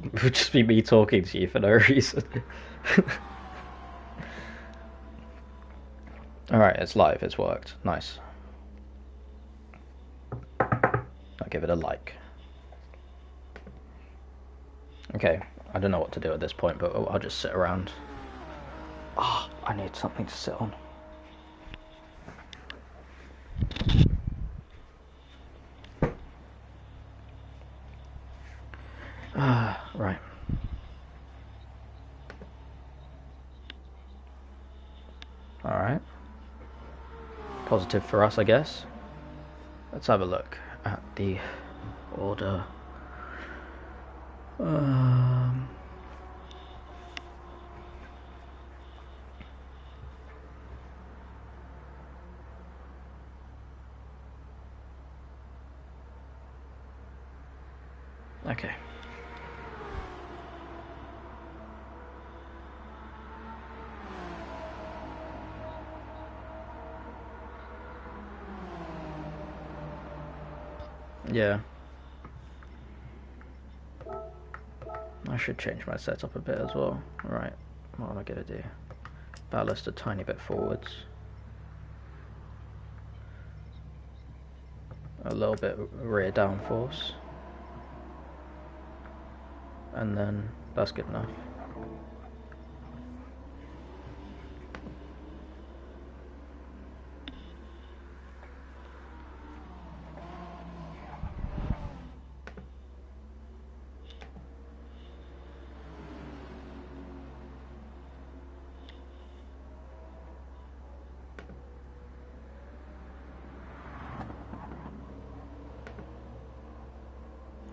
It would just be me talking to you for no reason. Alright, it's live, it's worked. Nice. I'll give it a like. Okay, I don't know what to do at this point, but I'll just sit around. Ah, I need something to sit on. Right. Alright. Positive for us, I guess. Let's have a look at the order. Okay. Yeah. I should change my setup a bit as well. Right. What am I gonna do? Ballast a tiny bit forwards. A little bit rear downforce. And then that's good enough.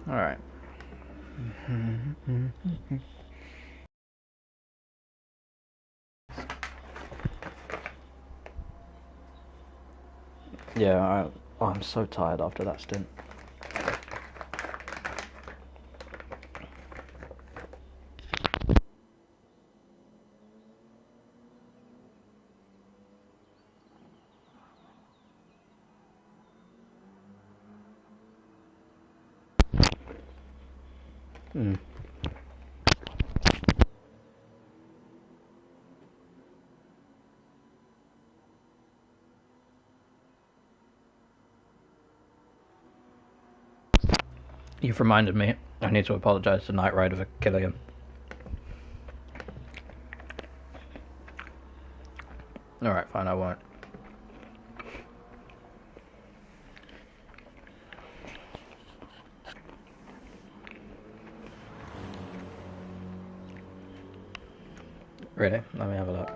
Alright. Yeah, I'm so tired after that stint. You've reminded me. I need to apologise to Knight Rider for killing him. Alright, fine, I won't. Really? Let me have a look.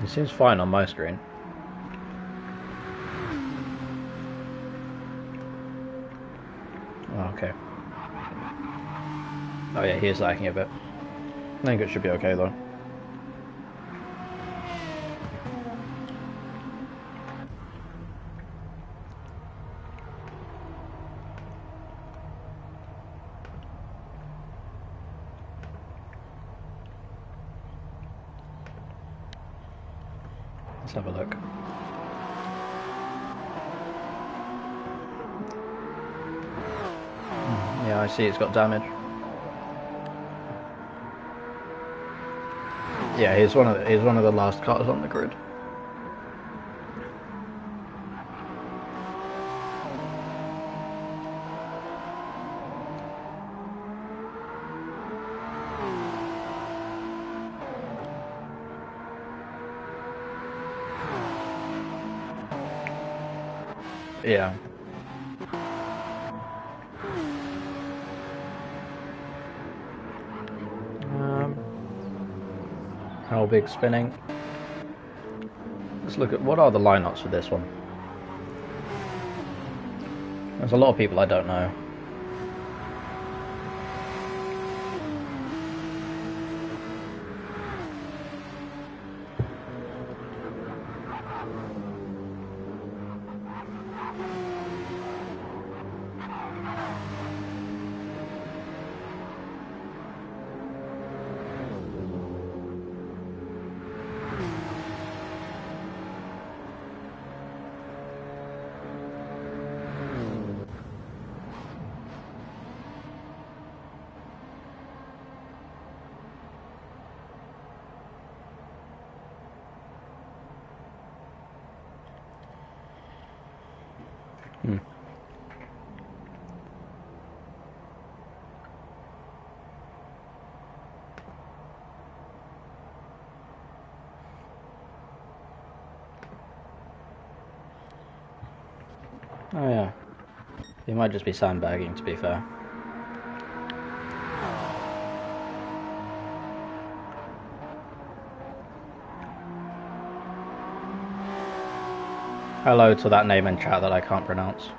It seems fine on my screen. Oh, okay. Oh yeah, he is lagging a bit. I think it should be okay though. Let's have a look. Yeah, I see it's got damage. Yeah, he's one of the last cars on the grid. Yeah. How big spinning? Let's look at what are the lineups for this one. There's a lot of people I don't know. Hmm. Oh yeah. He might just be sandbagging, to be fair. Hello to that name in chat that I can't pronounce.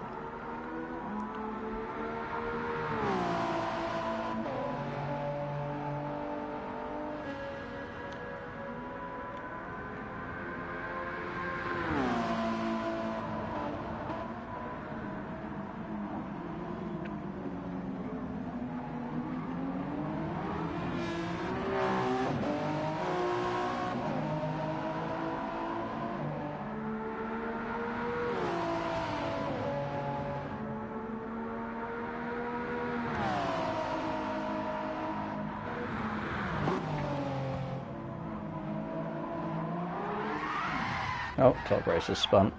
Oh, top race is spun.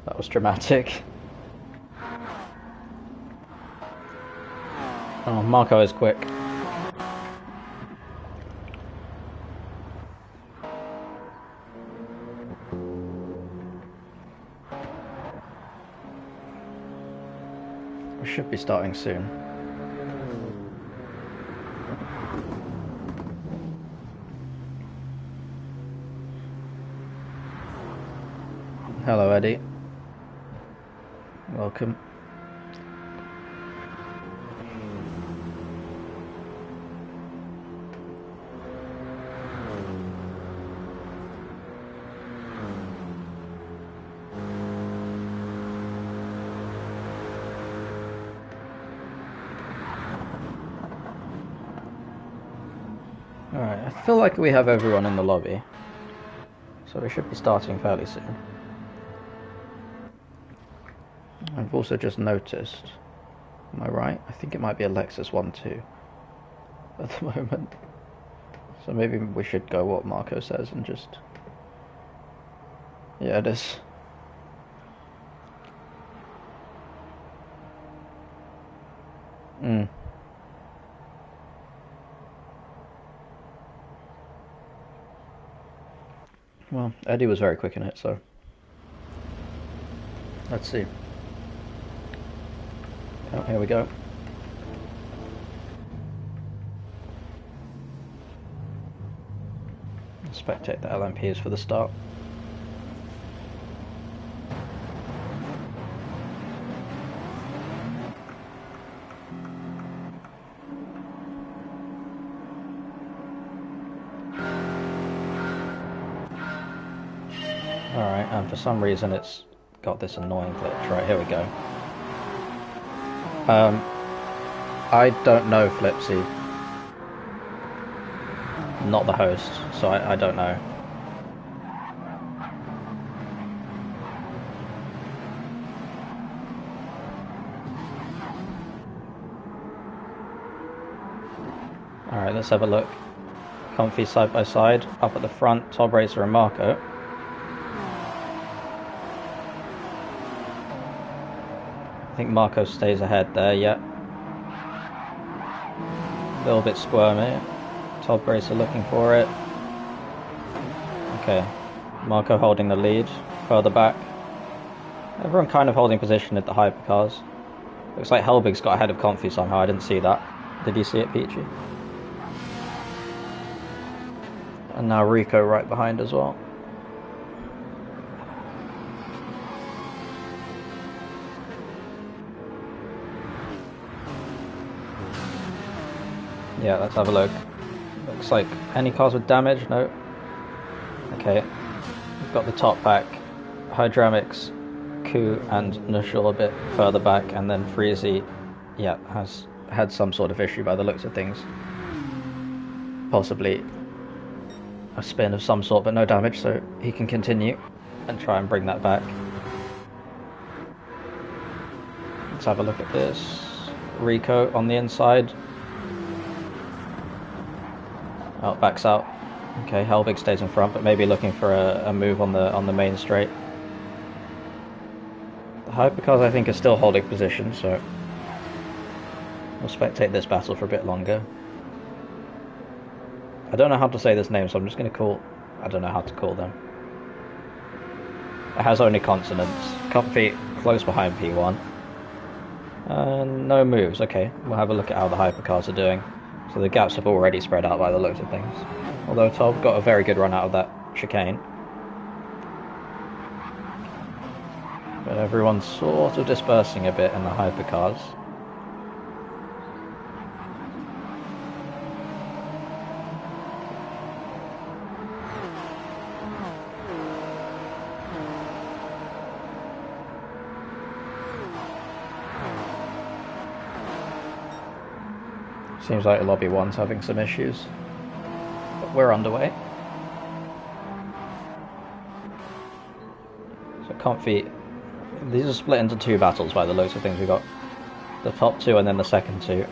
That was dramatic. Oh, Marco is quick. We should be starting soon. Hello, Eddie. Welcome. Alright, I feel like we have everyone in the lobby, so we should be starting fairly soon. I've also just noticed, am I right? I think it might be Alexis 1-2 at the moment. So maybe we should go what Marco says and just... Yeah, it is. Well, Eddie was very quick in it, so... Let's see. Oh, here we go. Spectate the LMPs for the start. Alright, and for some reason it's got this annoying glitch. Right, here we go. I don't know Flipsy. Not the host, so I don't know. Alright, let's have a look. Comfy side by side, up at the front, Tob Racer and Marco. I think Marco stays ahead there, yeah. A little bit squirmy. Tob Racer looking for it. Okay, Marco holding the lead, further back. Everyone kind of holding position at the hypercars. Looks like Helbig's got ahead of Comfy somehow, I didn't see that. Did you see it, Peachy? And now Rico right behind as well. Yeah, let's have a look. Looks like any cars with damage? No. Okay. We've got the top back. Hydramix, Ku and Nashul a bit further back, and then Freezy, yeah, has had some sort of issue by the looks of things. Possibly a spin of some sort, but no damage, so he can continue and try and bring that back. Let's have a look at this. Rico on the inside. Oh, backs out. Okay, Helbig stays in front, but maybe looking for a move on the main straight. The hypercars, I think, are still holding position, so we'll spectate this battle for a bit longer. I don't know how to say this name, so I'm just going to call... I don't know how to call them. It has only consonants. Comfy, close behind P1. No moves, okay. We'll have a look at how the hypercars are doing. So the gaps have already spread out by the looks of things. Although Tom got a very good run out of that chicane. But everyone's sort of dispersing a bit in the hypercars. Seems like Lobby 1's having some issues. But we're underway. So Comfy... These are split into two battles by the looks of things. We've got the top two and then the second two.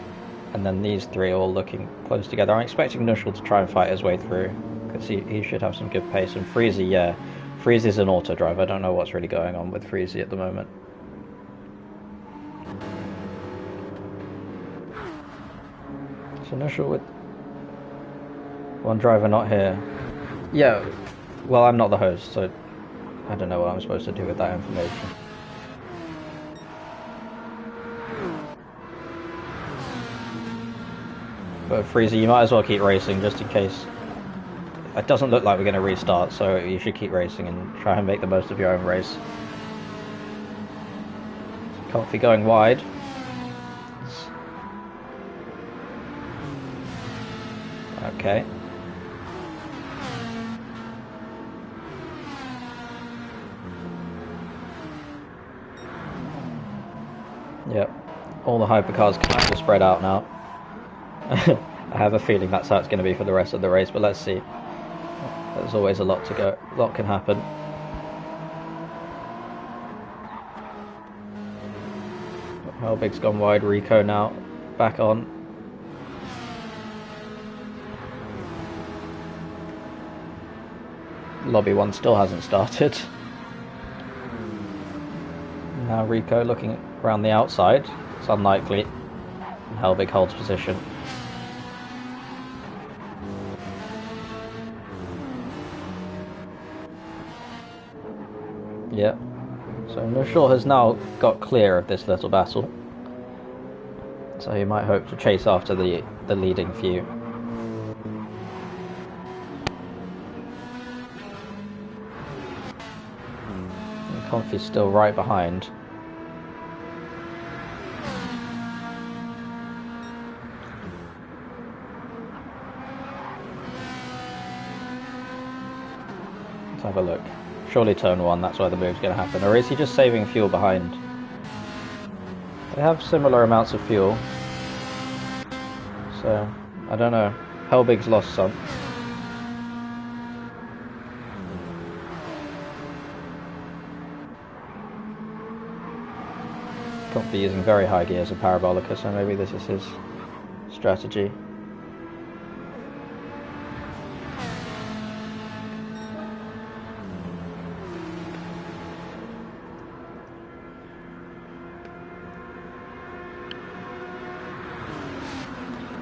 And then these three all looking close together. I'm expecting Nushel to try and fight his way through. Because he should have some good pace. And Freezy, yeah. Freezy's an auto drive. I don't know what's really going on with Freezy at the moment. So Nushel with one driver not here. Yeah, well, I'm not the host, so I don't know what I'm supposed to do with that information. But Freezy, you might as well keep racing just in case. It doesn't look like we're going to restart, so you should keep racing and try and make the most of your own race. Comfy going wide. Okay. Yep. All the hypercars kind of spread out now. I have a feeling that's how it's going to be for the rest of the race, but let's see. There's always a lot to go. A lot can happen. Helbig's gone wide. Rico now back on. Lobby 1 still hasn't started. Now Rico looking around the outside. It's unlikely. And Helbig holds position. Yep. So Nushel has now got clear of this little battle. So he might hope to chase after the leading few. Comfy's still right behind. Let's have a look. Surely turn 1, that's where the move's going to happen. Or is he just saving fuel behind? They have similar amounts of fuel. So, I don't know. Helbig's lost some. Comfy using very high gears of Parabolica, so maybe this is his strategy.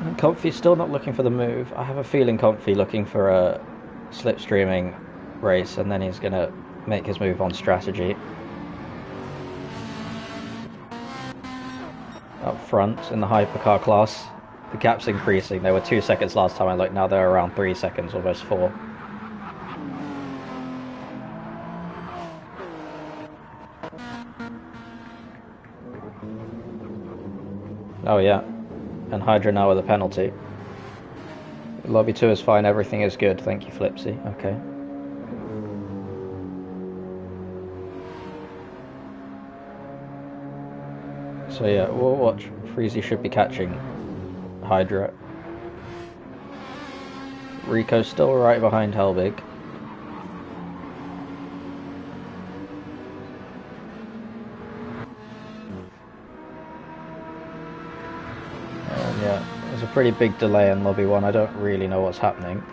And Comfy's still not looking for the move. I have a feeling Comfy looking for a slipstreaming race, and then he's going to make his move on strategy. Up front in the hypercar class, the gap's increasing. They were 2 seconds last time I looked, now they're around 3 seconds, almost 4. Oh yeah, and Hydra now with a penalty. Lobby 2 is fine, everything is good, thank you Flipsy, okay. So yeah, we'll watch. Freezy should be catching Hydra. Rico's still right behind Helbig. And yeah, there's a pretty big delay in Lobby 1. I don't really know what's happening,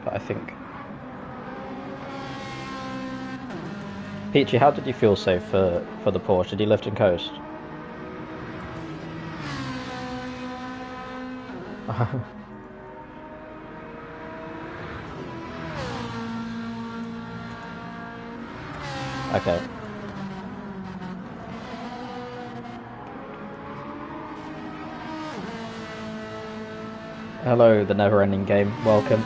but I think Peachy, how did you feel safe for the Porsche? Did you lift and coast? Okay. Hello, the never-ending game. Welcome.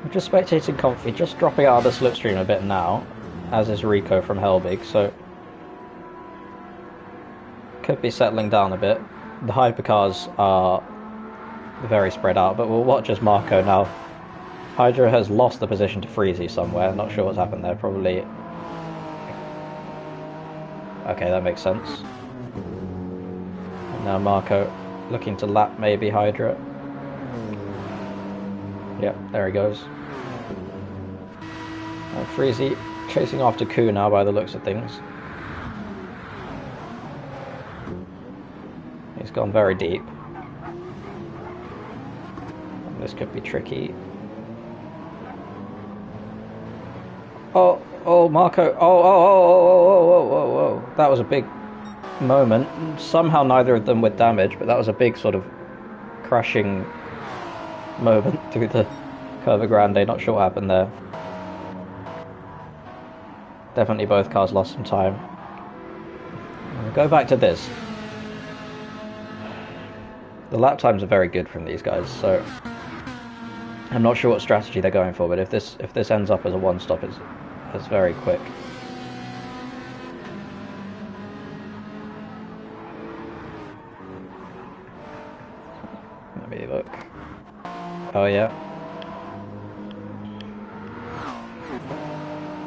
I'm just spectating Comfy, just dropping out of the slipstream a bit now, as is Rico from Helbig, so could be settling down a bit. The hypercars are very spread out, but we'll watch as Marco now. Hydra has lost the position to Freezy somewhere, not sure what's happened there, probably... Okay, that makes sense. And now Marco looking to lap maybe Hydra. Yep, there he goes. And Freezy chasing after Ku now by the looks of things. He's gone very deep. This could be tricky. Oh, Marco. Oh. That was a big moment. Somehow neither of them with damage, but that was a big sort of crashing moment through the Curva Grande. Not sure what happened there. Definitely both cars lost some time. We'll go back to this. The lap times are very good from these guys, so I'm not sure what strategy they're going for, but if this ends up as a one-stop, it's very quick. Let me look. Oh yeah.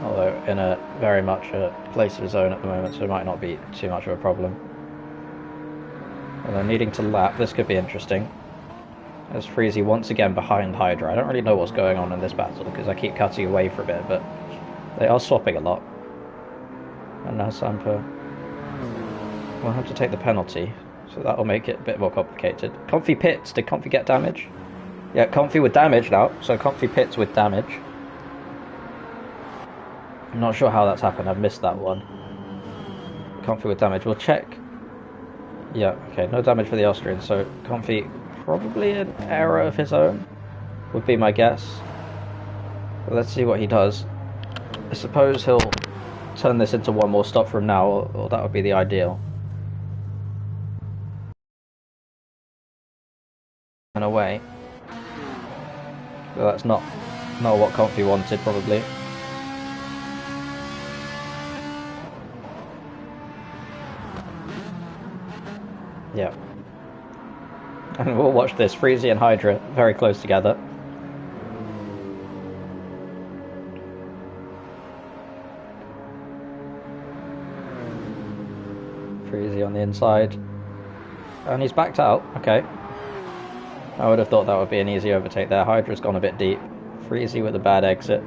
Although in a very much a place of his own at the moment, so it might not be too much of a problem. And then needing to lap, this could be interesting. As Freezy once again behind Hydra. I don't really know what's going on in this battle because I keep cutting away for a bit, but they are swapping a lot. And now Sampa will have to take the penalty, so that will make it a bit more complicated. Comfy pits. Did Comfy get damage? Yeah, Comfy with damage now, so Comfy pits with damage. I'm not sure how that's happened, I've missed that one. Comfy with damage, we'll check. Yeah, okay, no damage for the Austrian, so Comfy probably an error of his own, would be my guess. But let's see what he does. I suppose he'll turn this into one more stop from now, or that would be the ideal. And away. But that's not what Comfy wanted, probably. Yeah. And we'll watch this. Freezy and Hydra very close together. Freezy on the inside. And he's backed out. Okay. I would have thought that would be an easy overtake there. Hydra's gone a bit deep. Freezy with a bad exit.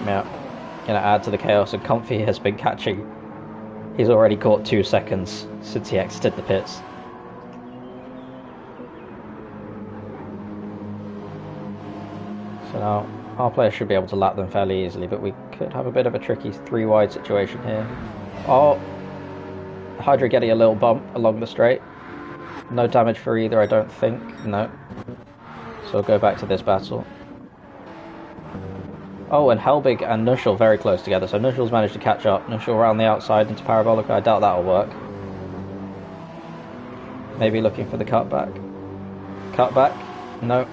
Yeah. Gonna add to the chaos, and Comfy has been catching. He's already caught 2 seconds since he exited the pits. So now our players should be able to lap them fairly easily, but we could have a bit of a tricky 3-wide situation here. Oh, Hydra getting a little bump along the straight. No damage for either, I don't think. No. So we'll go back to this battle. Oh, and Helbig and Nushel very close together, so Nushel's managed to catch up. Nushel around the outside into Parabolica, I doubt that'll work. Maybe looking for the cutback. Cutback? No.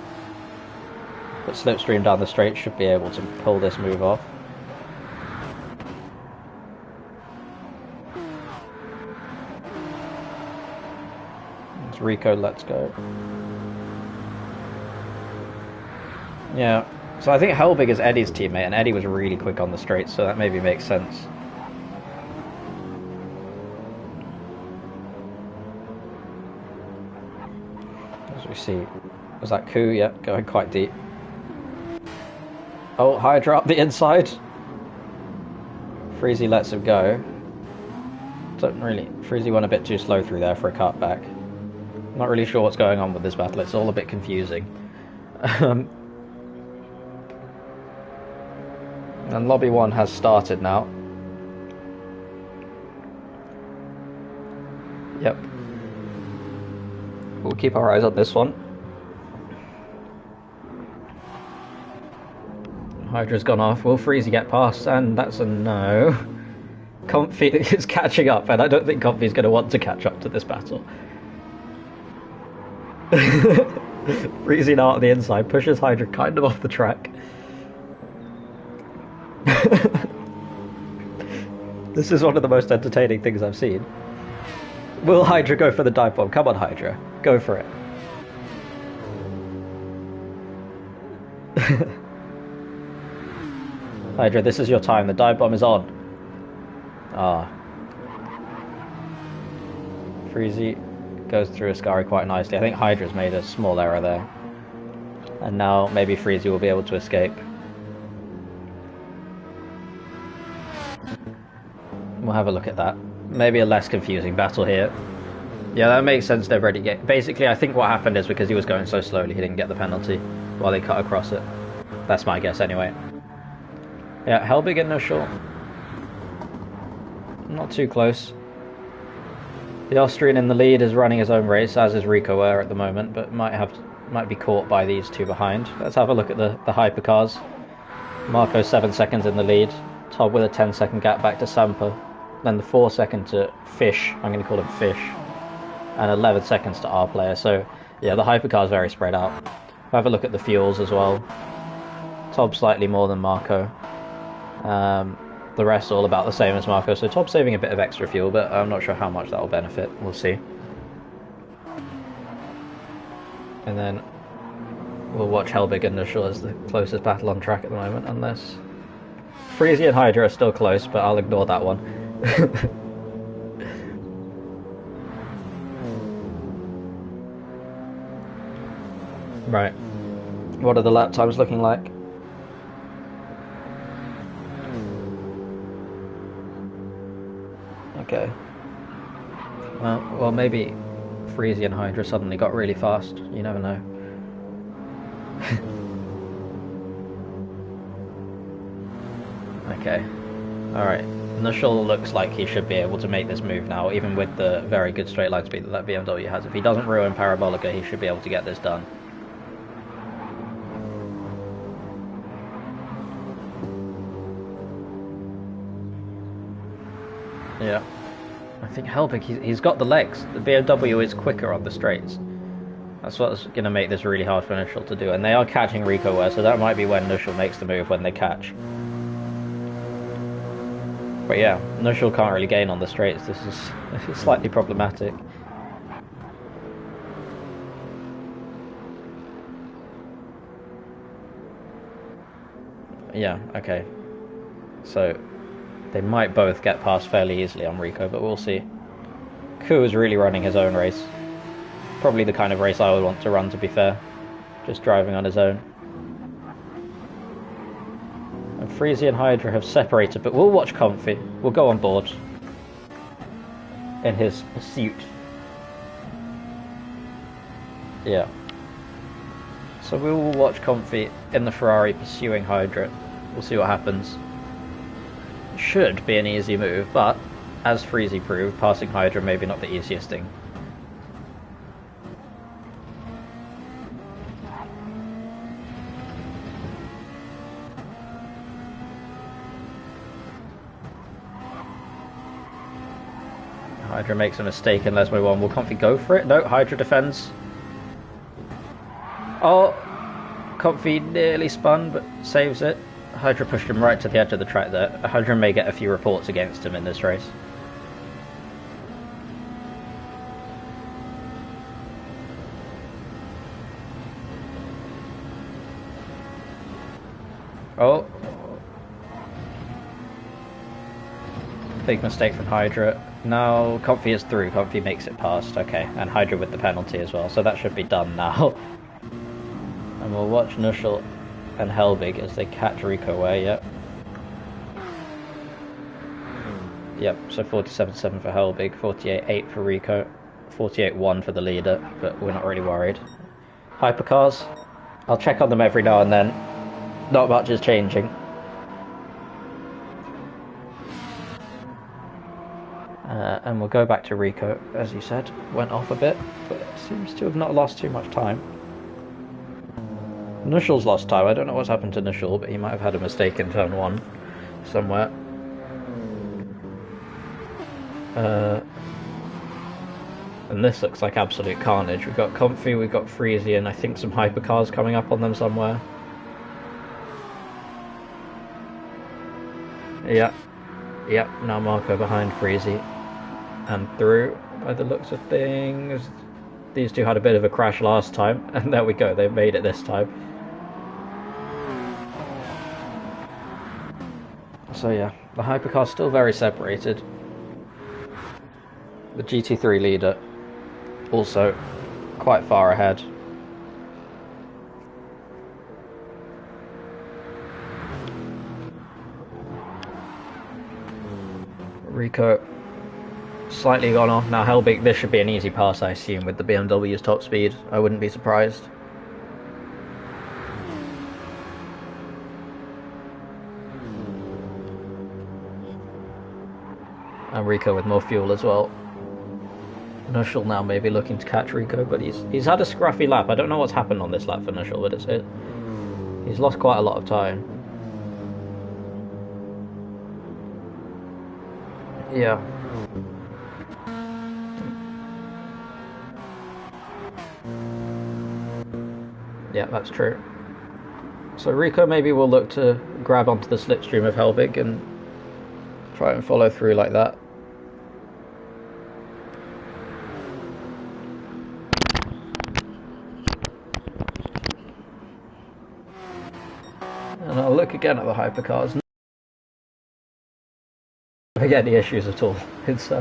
But Slipstream down the straight should be able to pull this move off. It's Rico, let's go. Yeah. So I think Helbig is Eddie's teammate, and Eddie was really quick on the straight, so that maybe makes sense. As we see, was that Ku? Yeah, going quite deep. Oh, Hydra up the inside. Freezy lets him go. Don't really. Freezy went a bit too slow through there for a cutback. Not really sure what's going on with this battle. It's all a bit confusing. And Lobby 1 has started now. Yep. We'll keep our eyes on this one. Hydra's gone off. Will Freezy get past? And that's a no. Comfy is catching up, and I don't think Comfy's going to want to catch up to this battle. Freezy now on the inside, pushes Hydra kind of off the track. This is one of the most entertaining things I've seen. Will Hydra go for the dive bomb? Come on, Hydra. Go for it. Hydra, this is your time. The dive bomb is on. Ah. Freezy goes through Ascari quite nicely. I think Hydra's made a small error there. And now maybe Freezy will be able to escape. We'll have a look at that. Maybe a less confusing battle here. Yeah, that makes sense. They've already get. Basically, I think what happened is because he was going so slowly, he didn't get the penalty while they cut across it. That's my guess anyway. Yeah, Helbig initial. Not too close. The Austrian in the lead is running his own race, as is Rico at the moment, but might be caught by these two behind. Let's have a look at the hypercars. Marco 7 seconds in the lead. Todd with a 10-second gap back to Sampa. Then the 4 second to Fish. I'm going to call him Fish. And 11 seconds to our player. So yeah, the hypercar is very spread out. We'll have a look at the fuels as well. Todd slightly more than Marco. The rest all about the same as Marco. So Todd's saving a bit of extra fuel, but I'm not sure how much that will benefit. We'll see. And then we'll watch Helbig and Nushul as the closest battle on track at the moment, unless Freezy and Hydra are still close, but I'll ignore that one. Right. What are the lap times looking like? Okay. Well, maybe Freezy and Hydra suddenly got really fast. You never know. Okay. Alright. Nushul looks like he should be able to make this move now, even with the very good straight line speed that BMW has. If he doesn't ruin Parabolica, he should be able to get this done. Yeah. I think Helbig, he's got the legs. The BMW is quicker on the straights. That's what's going to make this really hard for Nushul to do. And they are catching Rico, so that might be when Nushul makes the move when they catch. But yeah, Nushul can't really gain on the straights. This is slightly problematic. Yeah, okay. So they might both get past fairly easily on Rico, but we'll see. Ku is really running his own race. Probably the kind of race I would want to run, to be fair. Just driving on his own. And Freezy and Hydra have separated, but we'll watch Comfy. We'll go on board in his pursuit. Yeah. So we will watch Comfy in the Ferrari pursuing Hydra. We'll see what happens. Should be an easy move, but as Freezy proved, passing Hydra maybe not the easiest thing. Hydra makes a mistake in let's move on. Will Comfy go for it? No, Hydra defends. Oh, Comfy nearly spun, but saves it. Hydra pushed him right to the edge of the track there. Hydra may get a few reports against him in this race. Oh. Big mistake from Hydra. Now Comfy is through. Comfy makes it past. Okay, and Hydra with the penalty as well. So that should be done now. And we'll watch Nushul and Helbig as they catch Rico away. Yep. Yep, so 47.7 for Helbig, 48.8 for Rico, 48.1 for the leader, but we're not really worried. Hypercars, I'll check on them every now and then. Not much is changing. And we'll go back to Rico, as you said. Went off a bit, but seems to have not lost too much time. Nushal's lost time. I don't know what's happened to Nushal, but he might have had a mistake in turn 1 somewhere. And this looks like absolute carnage. We've got Comfy, we've got Freezy, and I think some hypercars coming up on them somewhere. Yeah. Yep, now Marco behind Freezy. And through, by the looks of things. These two had a bit of a crash last time, and there we go, they've made it this time. So yeah, the hypercar's still very separated. The GT3 leader also quite far ahead. Rico slightly gone off. Now Helbig, this should be an easy pass, I assume, with the BMW's top speed. I wouldn't be surprised. And Rico with more fuel as well. Nushal now maybe looking to catch Rico, but he's had a scruffy lap. I don't know what's happened on this lap for Nushal, but he's lost quite a lot of time. Yeah. Yeah, that's true. So Rico maybe will look to grab onto the slipstream of Helbig and try and follow through like that. And I'll look again at the hypercars. Not get any issues at all. It's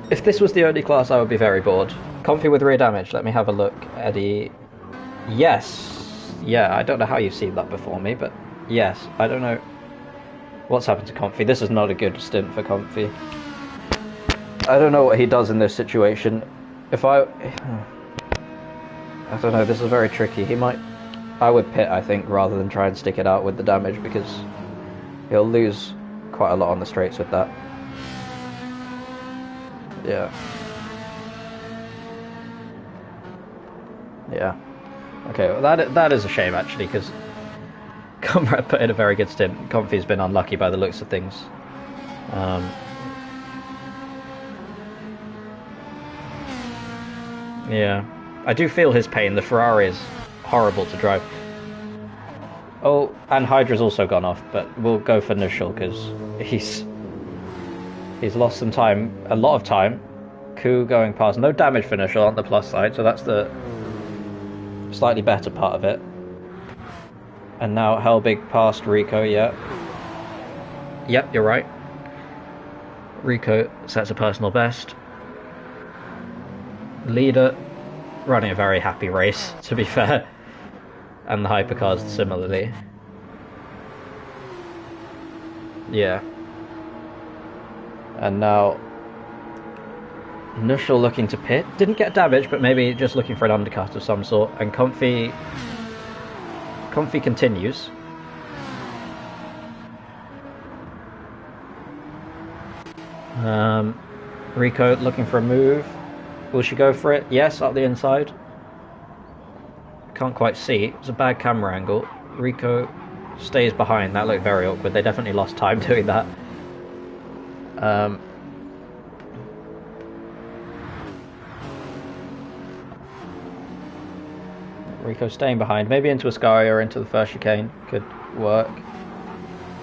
if this was the only class, I would be very bored. Comfy with rear damage. Let me have a look. Eddie. Yes. Yeah, I don't know how you've seen that before me, but yes. I don't know what's happened to Comfy. This is not a good stint for Comfy. I don't know what he does in this situation. I don't know, this is very tricky. I would pit, I think, rather than try and stick it out with the damage, because he'll lose quite a lot on the straights with that. Yeah. Yeah. Okay, well that is a shame, actually, because Comrade put in a very good stint. Comfy's been unlucky by the looks of things. Yeah. I do feel his pain. The Ferrari is horrible to drive. Oh, and Hydra's also gone off, but we'll go for Nushal, because he's lost some time, a lot of time. Ku going past. No damage for Nushal on the plus side, so that's the slightly better part of it. And now Helbig past Rico, yeah. Yep, you're right. Rico sets a personal best. Leader running a very happy race, to be fair. And the hypercars similarly. Yeah. And now Nushal looking to pit. Didn't get damage, but maybe just looking for an undercut of some sort. And Comfy continues. Rico looking for a move. Will she go for it? Yes, up the inside. Can't quite see. It's a bad camera angle. Rico stays behind. That looked very awkward. They definitely lost time doing that. Rico staying behind. Maybe into Ascari or into the first chicane. Could work.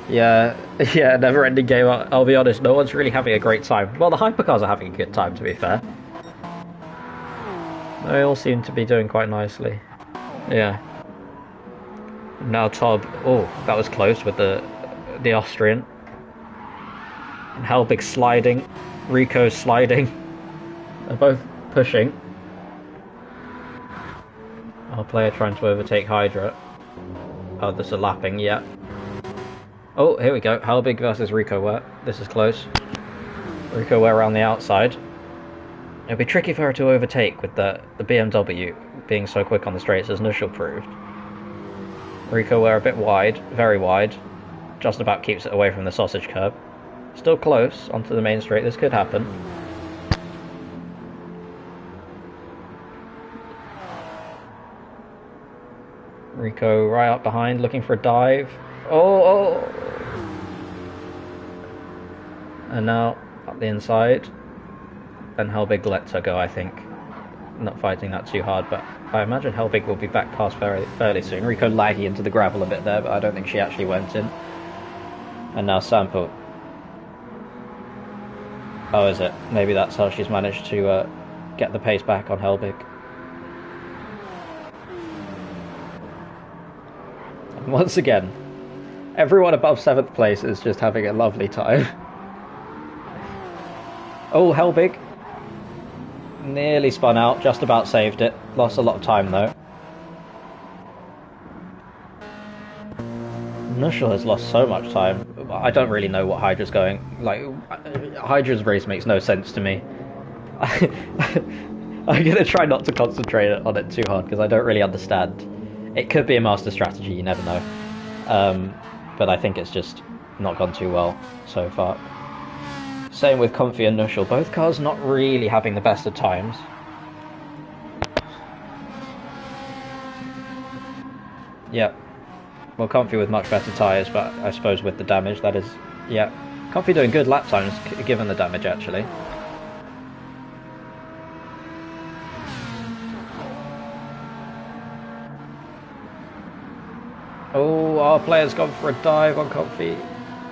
Yeah, never ending game. I'll be honest, no one's really having a great time. Well, the hypercars are having a good time, to be fair. They all seem to be doing quite nicely. Yeah. Now Tob. Oh, that was close with the Austrian. And Helbig sliding. Rico sliding. They're both pushing. Our player trying to overtake Hydra. Oh, there's a lapping, yeah. Oh, here we go. Helbig versus Rico Ware. This is close. Rico Ware around the outside. It'll be tricky for her to overtake with the BMW being so quick on the straights, as Nushal proved. Rico Ware a bit wide, very wide. Just about keeps it away from the sausage curb. Still close onto the main straight. This could happen. Rico right up behind, looking for a dive. Oh! And now up the inside. And Helbig lets her go, I think. Not fighting that too hard, but I imagine Helbig will be back past fairly soon. Rico lagging into the gravel a bit there, but I don't think she actually went in. And now Sampo. Oh, is it? Maybe that's how she's managed to get the pace back on Helbig. And once again, everyone above 7th place is just having a lovely time. Oh, Helbig. Nearly spun out, just about saved it. Lost a lot of time though. Nushel has lost so much time. I don't really know what Hydra's going. Like, Hydra's race makes no sense to me. I'm gonna try not to concentrate on it too hard because I don't really understand. It could be a master strategy, you never know. But I think it's just not gone too well so far. Same with Comfy and Nushel. Both cars not really having the best of times. Yep. Well, Comfy with much better tyres, but I suppose with the damage, that is... Yeah. Comfy doing good lap times, given the damage, actually. Oh, our player's gone for a dive on Comfy.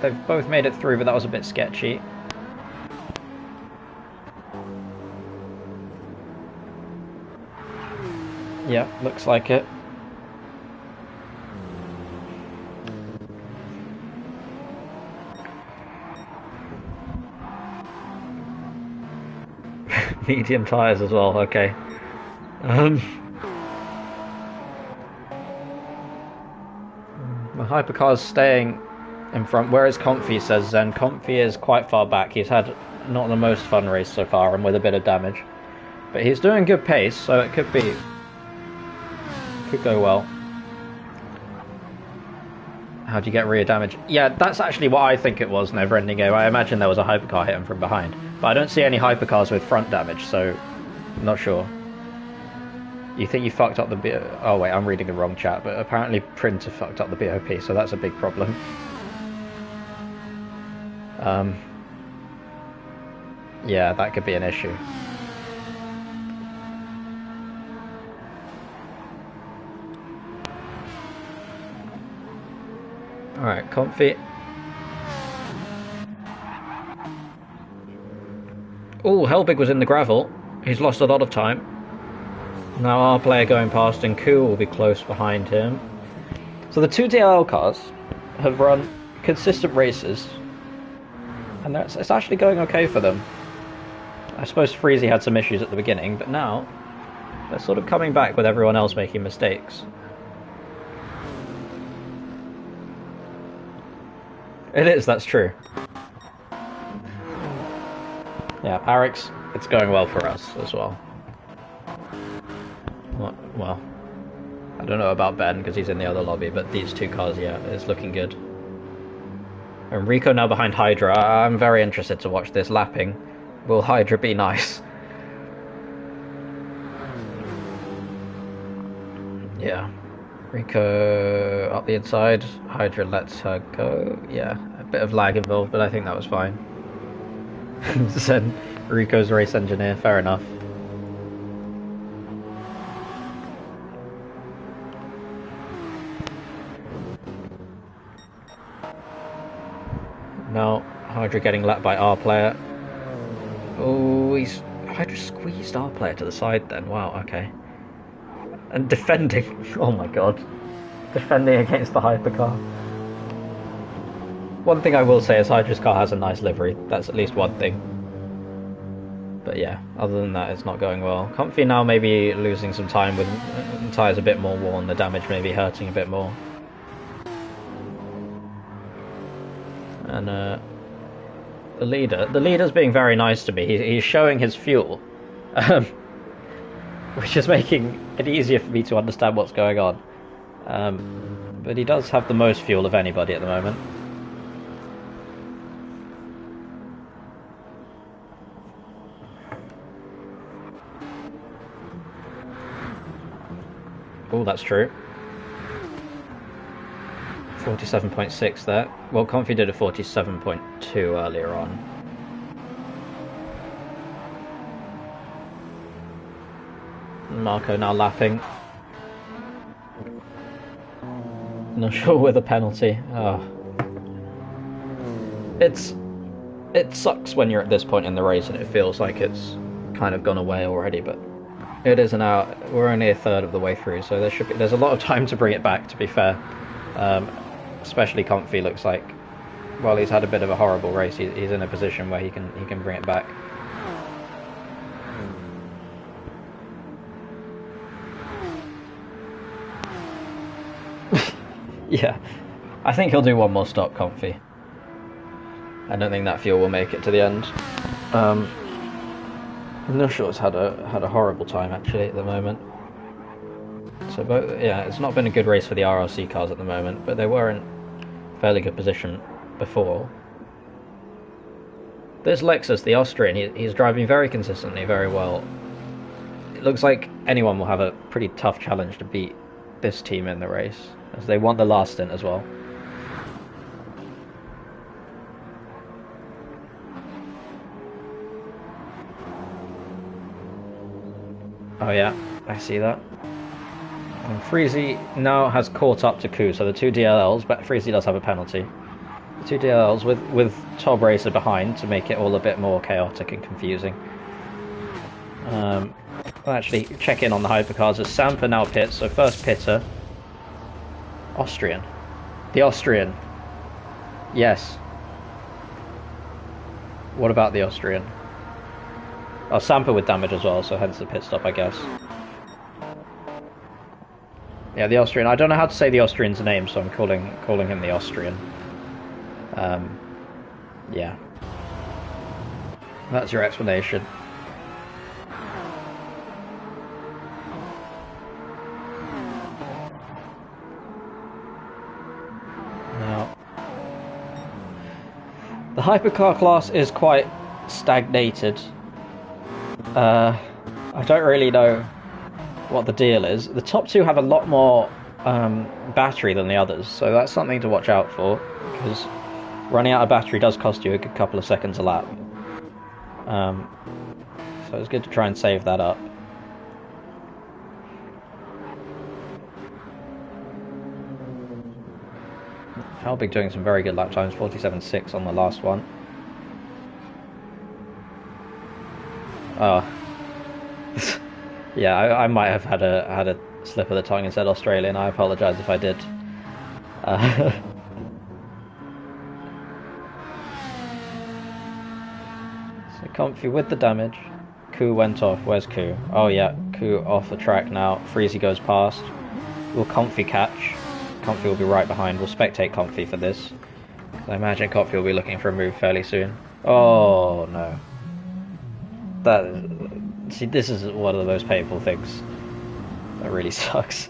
They've both made it through, but that was a bit sketchy. Yeah, looks like it. Medium tyres as well, okay. The hypercar's staying in front, whereas Comfy, says Zen. Comfy is quite far back. He's had not the most fun race so far and with a bit of damage. But he's doing good pace, so it could be... could go well. How do you get rear damage? Yeah, that's actually what I think it was, Never Ending Game. I imagine there was a hypercar hit him from behind. But I don't see any hypercars with front damage, so I'm not sure. You think you fucked up the... Oh wait, I'm reading the wrong chat, but apparently Printer fucked up the BOP, so that's a big problem. Yeah, that could be an issue. Alright, Comfy. Oh, Helbig was in the gravel. He's lost a lot of time. Now our player going past and Ku will be close behind him. So the two DLL cars have run consistent races. And it's actually going okay for them. I suppose Freezy had some issues at the beginning, but now they're sort of coming back with everyone else making mistakes. It is, that's true. Yeah, Arix, it's going well for us as well. Well, I don't know about Ben because he's in the other lobby, but these two cars, yeah, it's looking good. And Rico now behind Hydra. I'm very interested to watch this lapping. Will Hydra be nice? Yeah. Rico up the inside. Hydra lets her go. Yeah, a bit of lag involved, but I think that was fine. Then Rico's race engineer, fair enough. Now Hydra getting lapped by our player. Oh, Hydra squeezed our player to the side then. Wow, okay. And defending. Oh my god. Defending against the hypercar. One thing I will say is Hydra's car has a nice livery. That's at least one thing. But yeah, other than that, it's not going well. Comfy now maybe losing some time with tyres a bit more worn. The damage maybe hurting a bit more. And the leader's being very nice to me. He's showing his fuel. Which is making it easier for me to understand what's going on. But he does have the most fuel of anybody at the moment. Oh, that's true. 47.6 there. Well, Comfy did a 47.2 earlier on. Marco now lapping. Not sure with a penalty. Oh. It sucks when you're at this point in the race and it feels like it's kind of gone away already, but it is an hour. We're only a third of the way through, so there's a lot of time to bring it back, to be fair. Especially Comfy looks like, well, he's had a bit of a horrible race. He's in a position where he can bring it back. Yeah, I think he'll do one more stop, Comfy. I don't think that fuel will make it to the end. Nushaw's had a horrible time actually at the moment. So, yeah, it's not been a good race for the RRC cars at the moment, but they were in fairly good position before. This Lexus, the Austrian, he's driving very consistently, very well. It looks like anyone will have a pretty tough challenge to beat this team in the race, as they won the last stint as well. Oh yeah, I see that. And Freezy now has caught up to Ku, so the two DLLs, but Freezy does have a penalty. The two DLLs with Top Racer behind to make it all a bit more chaotic and confusing. We'll actually check in on the hypercars as Sampa now pits, so first pitter. Austrian. The Austrian. Yes. What about the Austrian? Oh, Sampa with damage as well, so hence the pit stop, I guess. Yeah, the Austrian. I don't know how to say the Austrian's name, so I'm calling him the Austrian. Yeah. That's your explanation. Now, the hypercar class is quite stagnated. I don't really know what the deal is. The top two have a lot more battery than the others, so that's something to watch out for, because running out of battery does cost you a good couple of seconds a lap. So it's good to try and save that up. Helbig doing some very good lap times, 47.6 on the last one. Oh. Yeah, I might have had a slip of the tongue and said Australian. I apologise if I did. So Comfy with the damage. Ku went off. Where's Ku? Oh yeah, Ku off the track now. Freezy goes past. Will Comfy catch? Comfy will be right behind. We'll spectate Comfy for this. I imagine Comfy will be looking for a move fairly soon. Oh no. See, this is one of the most painful things. That really sucks.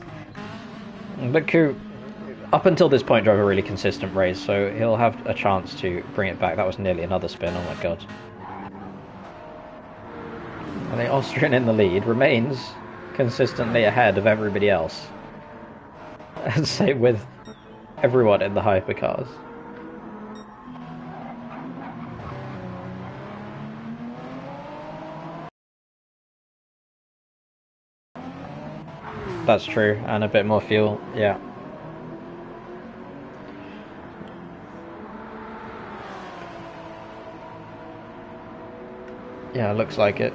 But Ku, up until this point, drove a really consistent race, so he'll have a chance to bring it back. That was nearly another spin, oh my god. And the Austrian in the lead remains consistently ahead of everybody else. And same with everyone in the hypercars. That's true, and a bit more fuel, yeah. Yeah, looks like it.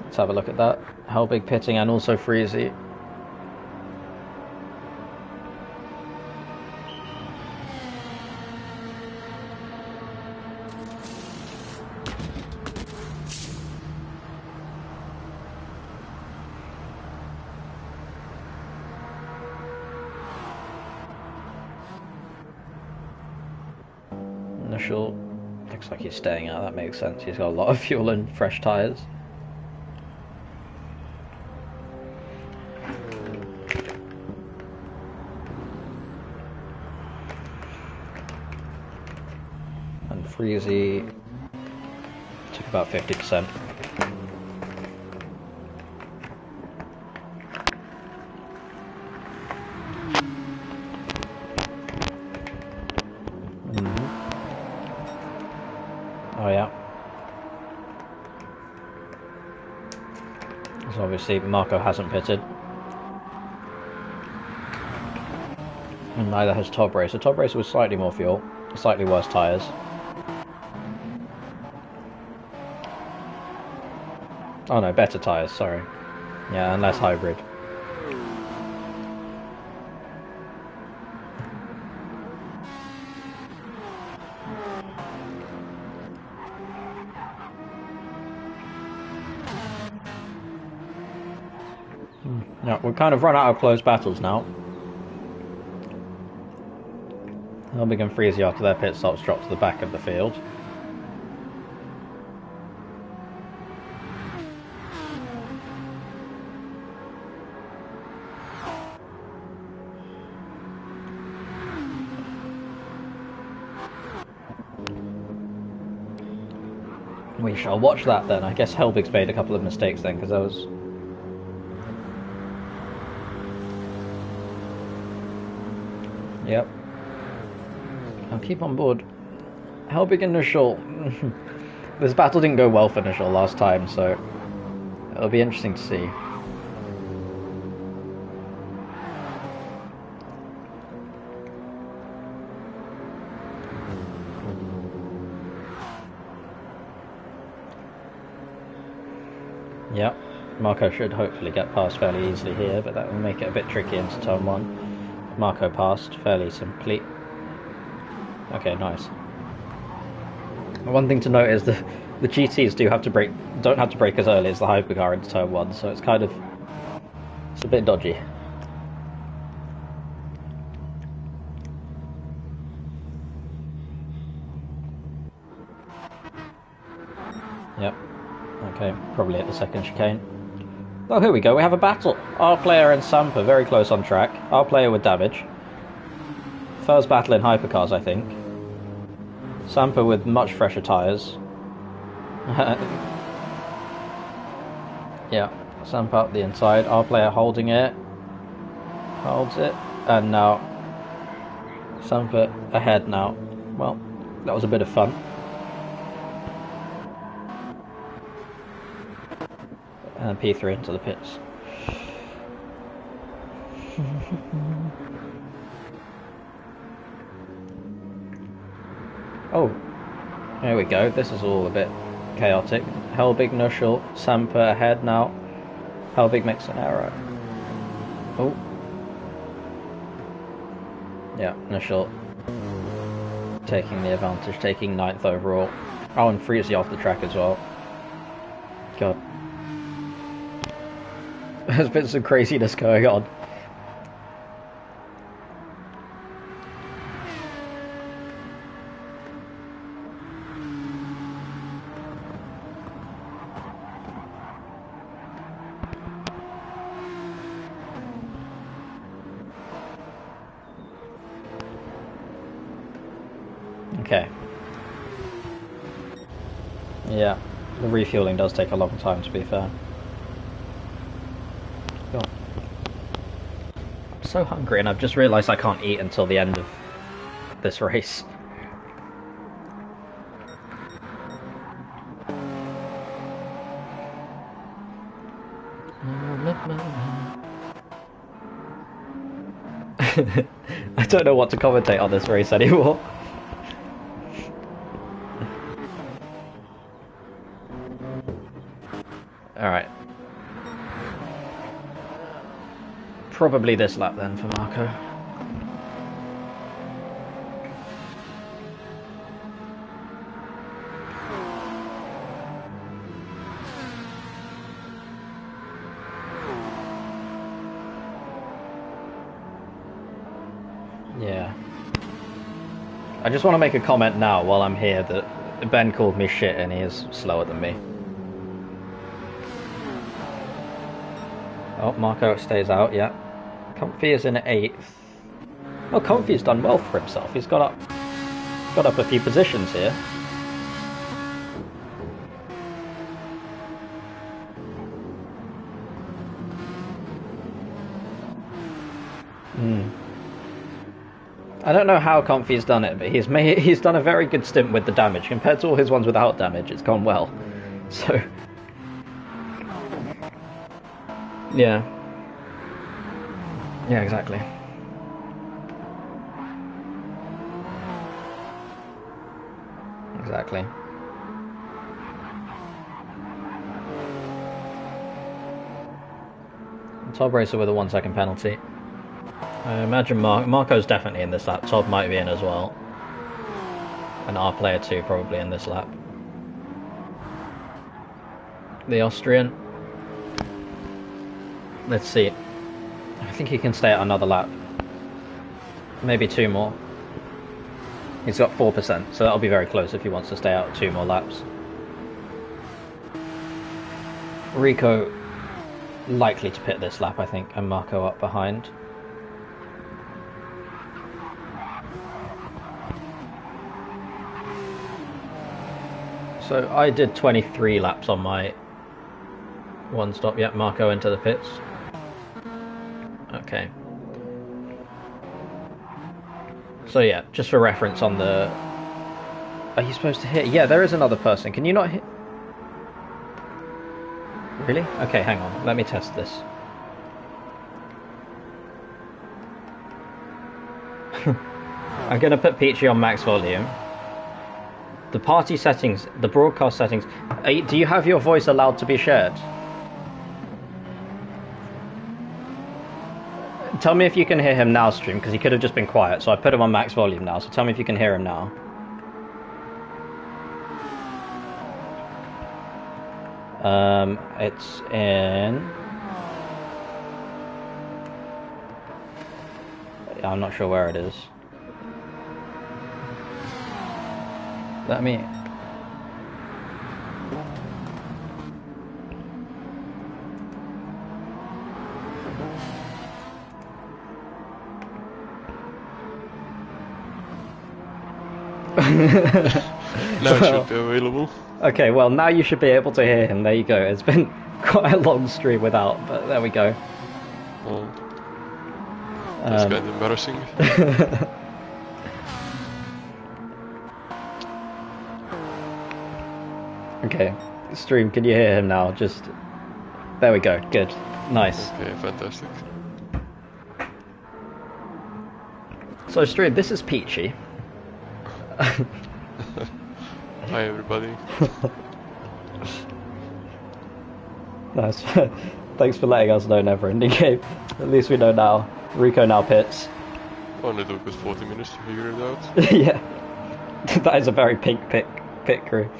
Let's have a look at that. Helbig pitting and also Freezy. Looks like he's staying out, that makes sense. He's got a lot of fuel and fresh tyres. And Freezy took about 50%. obviously Marco hasn't pitted. And neither has Top Racer. Top Racer with slightly more fuel, slightly worse tyres. Oh no, better tyres, sorry. Yeah, and less hybrid. Yeah, we've kind of run out of close battles now. Helbig and Freezy after their pit stops drop to the back of the field. We shall watch that then. I guess Helbig's made a couple of mistakes then, because I was... Yep. I'll keep on board. Helbig and Nushul. This battle didn't go well for Nushul last time, so it'll be interesting to see. Yep, Marco should hopefully get past fairly easily here, but that will make it a bit tricky into turn 1. Marco passed fairly simply. Okay, nice. One thing to note is the GTs don't have to brake as early as the hypercar into turn 1, so it's kind of it's a bit dodgy. Yep. Okay, probably at the second chicane. Oh, here we go, we have a battle. Our player and Sampa very close on track. Our player with damage. First battle in hypercars, I think. Sampa with much fresher tyres. Yeah, Sampa up the inside. Our player holding it. Holds it. And now Sampa ahead now. Well, that was a bit of fun. And P3 into the pits. Oh, here we go. This is all a bit chaotic. Helbig, Nushul, Sampa ahead now. Helbig makes an error. Oh. Yeah, Nushul taking the advantage, taking 9th overall. Oh, and Freezy off the track as well. God. There's been some craziness going on. Okay. Yeah, the refueling does take a long time, to be fair. God. I'm so hungry, and I've just realised I can't eat until the end of this race. I don't know what to commentate on this race anymore. Alright. Probably this lap then for Marco. Yeah. I just want to make a comment now while I'm here that Ben called me shit and he is slower than me. Oh, Marco stays out, yeah. Comfy is in 8th. Oh, Comfy's done well for himself. He's got up a few positions here. I don't know how Comfy's done it, but he's done a very good stint with the damage. Compared to all his ones without damage, it's gone well. So... Yeah. Yeah, exactly. Exactly. Top racer with a 1 second penalty. I imagine Marco's definitely in this lap. Todd might be in as well. And our player 2 probably in this lap. The Austrian. Let's see. I think he can stay at another lap. Maybe 2 more. He's got 4%, so that'll be very close if he wants to stay out 2 more laps. Rico likely to pit this lap, I think, and Marco up behind. So I did 23 laps on my one stop. Yep, Marco into the pits. Okay. So yeah, just for reference on the... Are you supposed to hit? Yeah, there is another person. Can you not hit? Really? Okay, hang on. Let me test this. I'm going to put Peachy on max volume. The party settings, the broadcast settings. Do you have your voice allowed to be shared? Tell me if you can hear him now, stream, because he could have just been quiet. So I put him on max volume now, so tell me if you can hear him now. It's in... I'm not sure where it is. Let me... Now it should be available. Okay, well now you should be able to hear him. There you go. It's been quite a long stream without, but there we go. Well, that's kind of embarrassing. Okay, stream, can you hear him now? Just... There we go, good. Nice. Okay, fantastic. So stream, this is Peachy. Hi everybody. Nice. Thanks for letting us know, Never Ending Game. At least we know now. Rico now pits. Only took us 40 minutes to figure it out. Yeah. That is a very pink pit crew.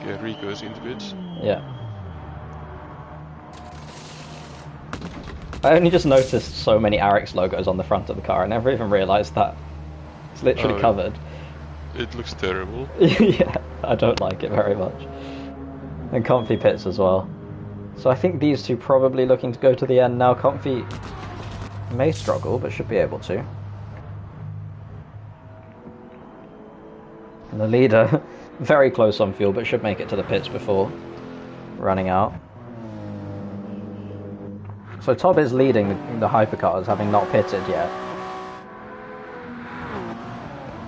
Okay, Rico's into bits. Yeah. I only just noticed so many Arix logos on the front of the car. I never even realised that. It's literally covered. It looks terrible. Yeah, I don't like it very much. And Comfy pits as well. So I think these two probably looking to go to the end now. Comfy may struggle, but should be able to. And the leader, very close on fuel, but should make it to the pits before running out. So Tob is leading the hypercars, having not pitted yet.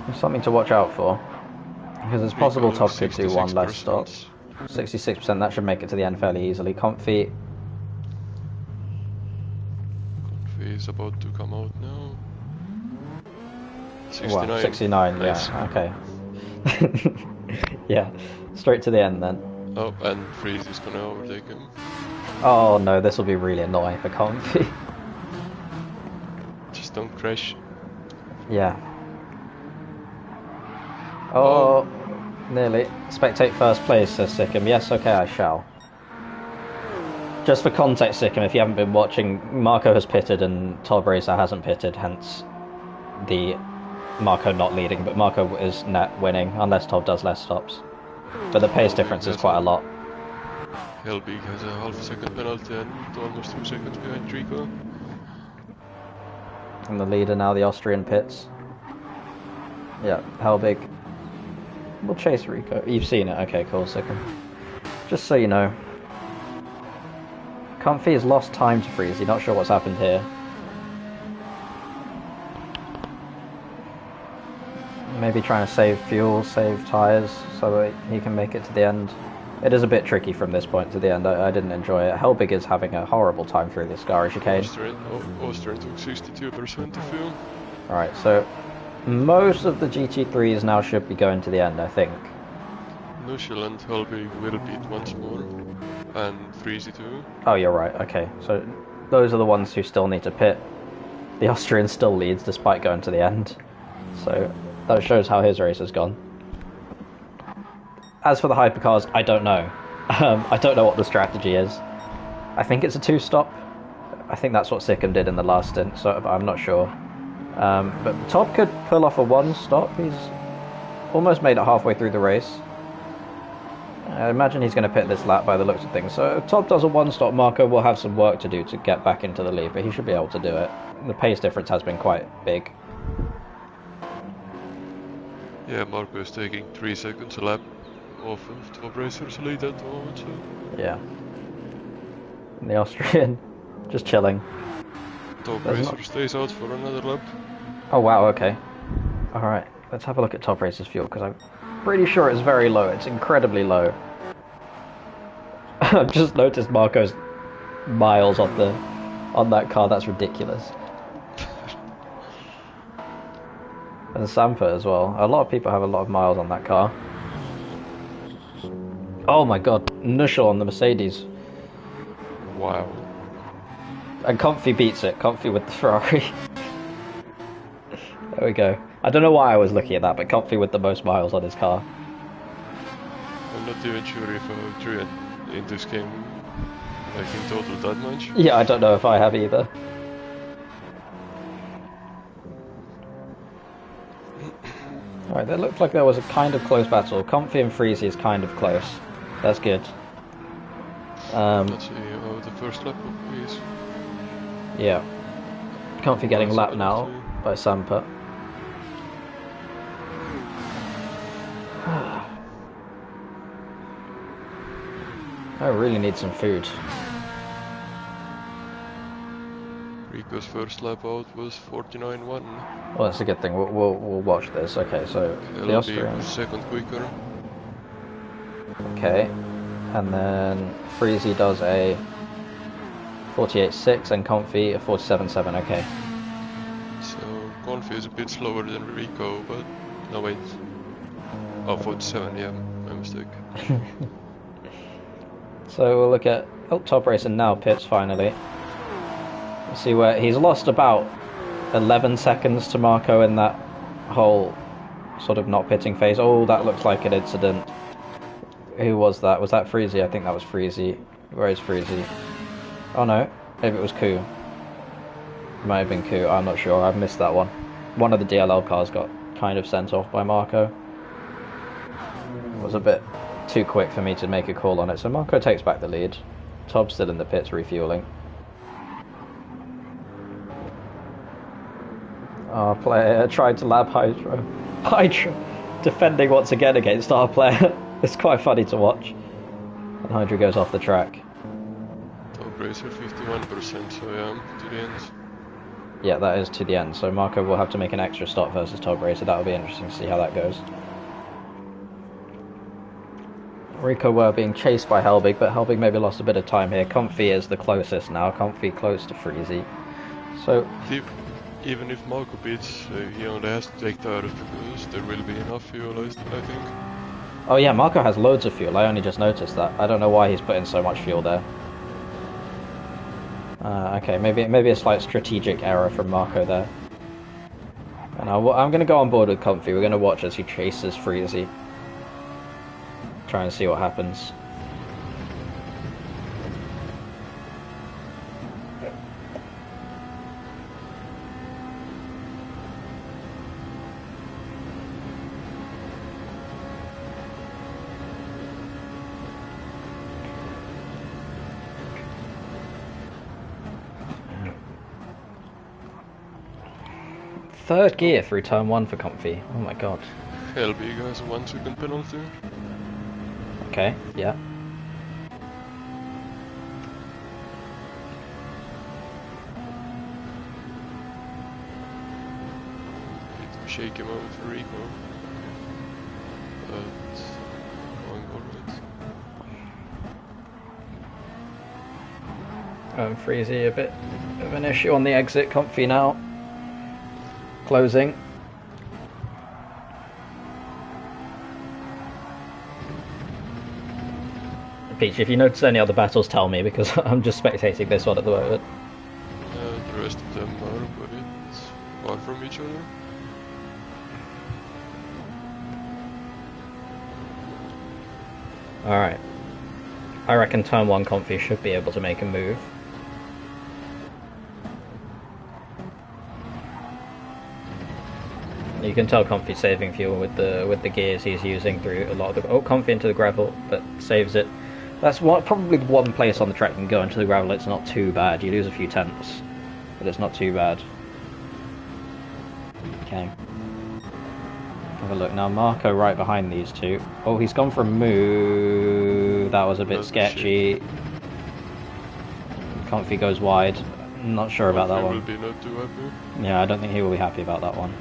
There's something to watch out for, because it's possible Tob could do one less stop. 66%, that should make it to the end fairly easily. Comfy is about to come out now. 69. Well, 69, nice. Yeah, okay. Yeah, straight to the end then. Oh, and Freeze is gonna overtake him. Oh no, this will be really annoying for Comfy. Just don't crash. Yeah. Oh, nearly. Spectate first place, says Sikkim. Yes, okay, I shall. Just for context, Sikkim, if you haven't been watching, Marco has pitted and Tob Racer hasn't pitted, hence the Marco not leading, but Marco is net winning, unless Tob does less stops. But the pace difference is quite a lot. Helbig has a half a second penalty and almost 2 seconds behind Rico. And the leader now, the Austrian pits. Yeah, Helbig will chase Rico. You've seen it, okay, cool, Sikkim. Just so you know. Comfy has lost time to Freeze, you're not sure what's happened here. maybe trying to save fuel, save tyres, so that he can make it to the end. It is a bit tricky from this point to the end. I didn't enjoy it. Helbig is having a horrible time through this Scary chicane. Austrian took 62% of fuel. Alright, so most of the GT3s now should be going to the end, I think. Nuschel and Helbig will beat once more, and Freezy too. Oh, you're right, okay. So those are the ones who still need to pit. The Austrian still leads despite going to the end. So that shows how his race has gone. As for the hypercars, I don't know. I don't know what the strategy is. I think it's a 2-stop. I think that's what Sikkim did in the last stint, so I'm not sure. But Top could pull off a 1-stop. He's almost made it halfway through the race. I imagine he's going to pit this lap by the looks of things. So if Top does a 1-stop, Marco will have some work to do to get back into the lead, but he should be able to do it. The pace difference has been quite big. Yeah, Marco is taking 3 seconds a lap off of Top Racer's lead at the moment, so... Yeah. And the Austrian, just chilling. Top Racer stays out for another lap. Oh wow, okay. Alright, let's have a look at Top Racer's fuel, because I'm pretty sure it's very low. It's incredibly low. I've just noticed Marco's miles on that car. That's ridiculous. And Sampa as well. A lot of people have a lot of miles on that car. Oh my god, Nuschel on the Mercedes. Wow. And Comfy beats it. Comfy with the Ferrari. There we go. I don't know why I was looking at that, but Comfy with the most miles on his car. I'm not even sure if I drew it in this game, like in total that much. Yeah, I don't know if I have either. Alright, that looked like there was a kind of close battle. Comfy and Freezy is kind of close. That's good. Let's see how the first lap is. Yeah. Comfy getting lapped now by Sampa. I really need some food. Rico's first lap out was 49.1. Well, that's a good thing. We'll watch this. Okay, so the Austrian second quicker. Okay, and then Freezy does a 48.6 and Comfy a 47.7. Okay. So Comfy is a bit slower than Rico, but no wait. Oh, 47. Yeah, my mistake. So we'll look at Top Racer now pits finally. See where he's lost about 11 seconds to Marco in that whole sort of not pitting phase. Oh, that looks like an incident. Who was that? Was that Freezy? I think that was Freezy. Where is Freezy? Oh no, maybe it was Koo. It might have been Koo, I'm not sure, I've missed that one. One of the DLL cars got kind of sent off by Marco. It was a bit too quick for me to make a call on it, so Marco takes back the lead. Tob's still in the pits refueling. Our player tried to lap Hydro. Hydro defending once again against our player. It's quite funny to watch. And Hydro goes off the track. Top Racer 51%, so yeah, to the end. Yeah, that is to the end. So Marco will have to make an extra stop versus Top Racer. That'll be interesting to see how that goes. Rico were being chased by Helbig, but Helbig maybe lost a bit of time here. Comfy is the closest now. Comfy close to Freezy. So even if Marco beats, he only has to take tires because there will be enough fuel, I think. Oh yeah, Marco has loads of fuel. I only just noticed that. I don't know why he's put in so much fuel there. Okay, maybe a slight strategic error from Marco there. And I'm going to go on board with Comfy. We're going to watch as he chases Freezy. Try and see what happens. Third gear through turn 1 for Comfy. Oh my god. Helbig has a 1 second penalty. Okay, yeah. Bit of a shaky moment for Rico. going alright. Freezy, a bit of an issue on the exit. Comfy now. Closing. Peach, if you notice any other battles, tell me, because I'm just spectating this one at the moment. The rest of them are a bit far from each other. Alright. I reckon turn 1 Comfy should be able to make a move. You can tell Comfy saving fuel with the gears he's using through a lot of the... Oh, Comfy into the gravel, but saves it. That's probably one place on the track you can go into the gravel. It's not too bad. You lose a few tenths, but it's not too bad. Okay. Have a look. Now Marco right behind these two. Oh, he's gone for a move. That was a bit sketchy. Comfy goes wide. Not sure about that one. Will be not too happy. Yeah, I don't think he will be happy about that one.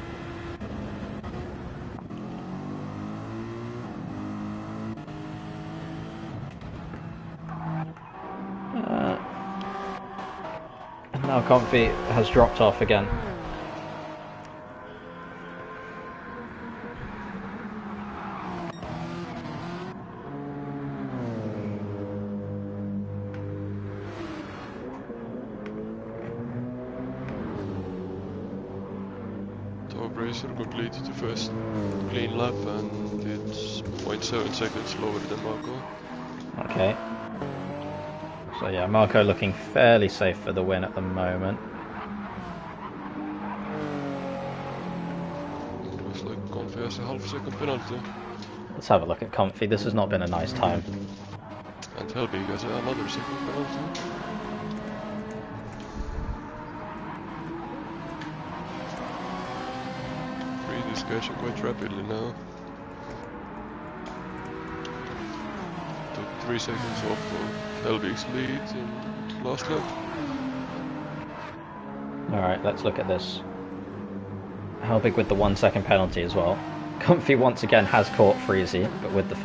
Now Comfy has dropped off again. Top Racer completed the first clean lap and it's 0.7 seconds lower than Marco. Okay. So yeah, Marco looking fairly safe for the win at the moment. Looks like Comfy has a half-second penalty. Let's have a look at Comfy. This has not been a nice time. And Helbig has another second penalty. Freed is catching quite rapidly now. Took 3 seconds off of Helbig's lead in last lap. Alright, let's look at this. Helbig with the 1 second penalty as well. Comfy once again has caught Freezy, but with the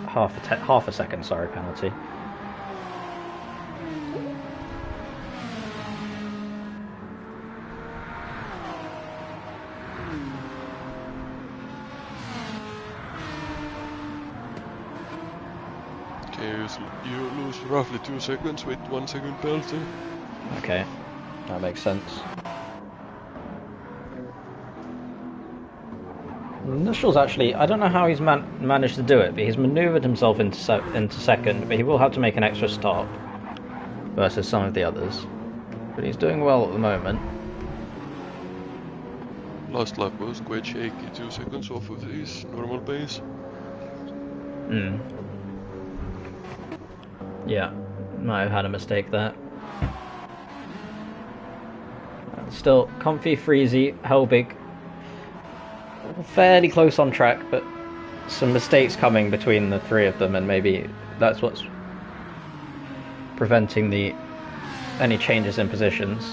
half a second penalty. You lose roughly 2 seconds with 1 second penalty. Okay, that makes sense. Nushall's actually, I don't know how he's managed to do it, but he's manoeuvred himself into second, but he will have to make an extra stop versus some of the others. But he's doing well at the moment. Last lap was quite shaky, 2 seconds off of his normal pace. Yeah, might have had a mistake there. Still, Comfy, Freezy, Helbig, fairly close on track, but some mistakes coming between the three of them, and maybe that's what's preventing any changes in positions.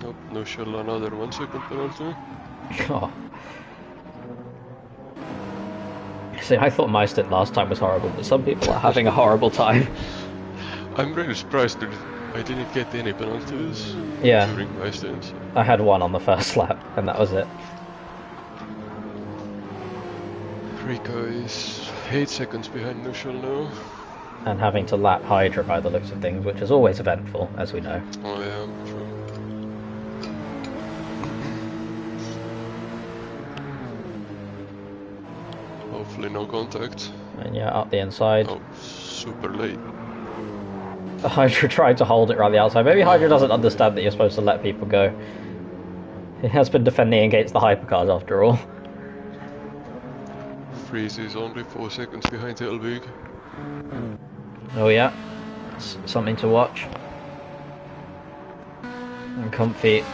Nope, no shell, another 1 second penalty. Oh. See, I thought my stint last time was horrible, but some people are having a horrible time. I'm really surprised that I didn't get any penalties during my stint. I had 1 on the first lap, and that was it. Rico is 8 seconds behind Nushall now. And having to lap Hydra by the looks of things, which is always eventful, as we know. Oh yeah, true. Hopefully no contact. And yeah, up the inside. Oh, super late. Hydra tried to hold it around the outside. Maybe Hydra doesn't understand that you're supposed to let people go. He has been defending against the hypercars after all. Freeze is only 4 seconds behind Helbig. Oh yeah, that's something to watch. And Comfy,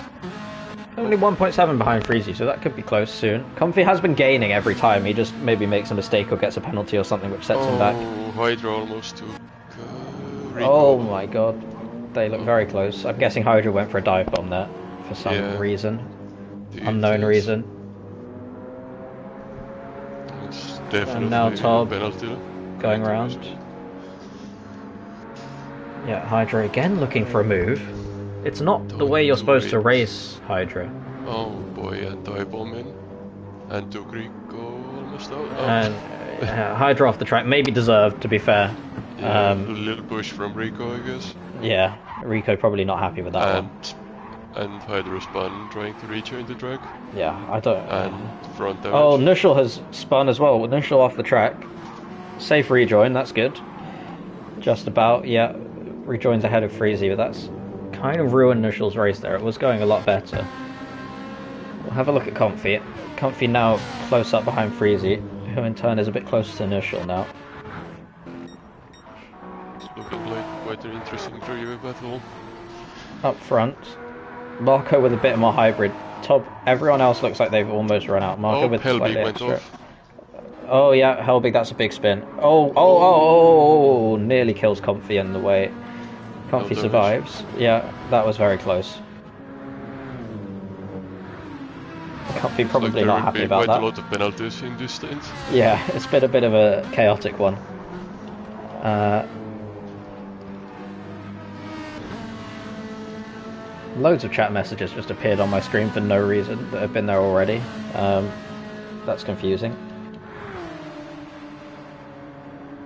only 1.7 behind Freezy, so that could be close soon. Comfy has been gaining every time. He just maybe makes a mistake or gets a penalty or something which sets him back. Oh, Hydra almost took Rico. Oh my god. They look very close. I'm guessing Hydra went for a dive bomb there for some reason. Unknown reason. It's definitely and now Tob a penalty. Going around. Yeah, Hydra again looking for a move. It's not the way you're supposed to race Hydra. Oh boy, and dive bomb in. And took Rico almost out. Oh. And Hydra off the track, maybe deserved, to be fair. Yeah, a little push from Rico, I guess. Yeah, Rico probably not happy with that one. And Hydra spun, trying to rejoin the track. Yeah, I don't... And front damage. Oh, Nushel has spun as well. Nushel off the track. Safe rejoin, that's good. Just about, yeah. Rejoins ahead of Freezy, but that's kind of ruined Nushel's race there. It was going a lot better. We'll have a look at Comfy. Comfy now close up behind Freezy, who in turn is a bit closer to Nushel now. It's looking like quite an interesting three-way battle. Up front, Marco with a bit more hybrid. Everyone else looks like they've almost run out. Marco with Helbig slightly went extra. off. Oh yeah, Helbig, that's a big spin. Oh, nearly kills Comfy in the way. Comfy survives. Yeah, that was very close. Comfy probably not happy about that. Quite a lot of penalties in this stint. Yeah, it's been a bit of a chaotic one. Loads of chat messages just appeared on my screen for no reason that have been there already. That's confusing.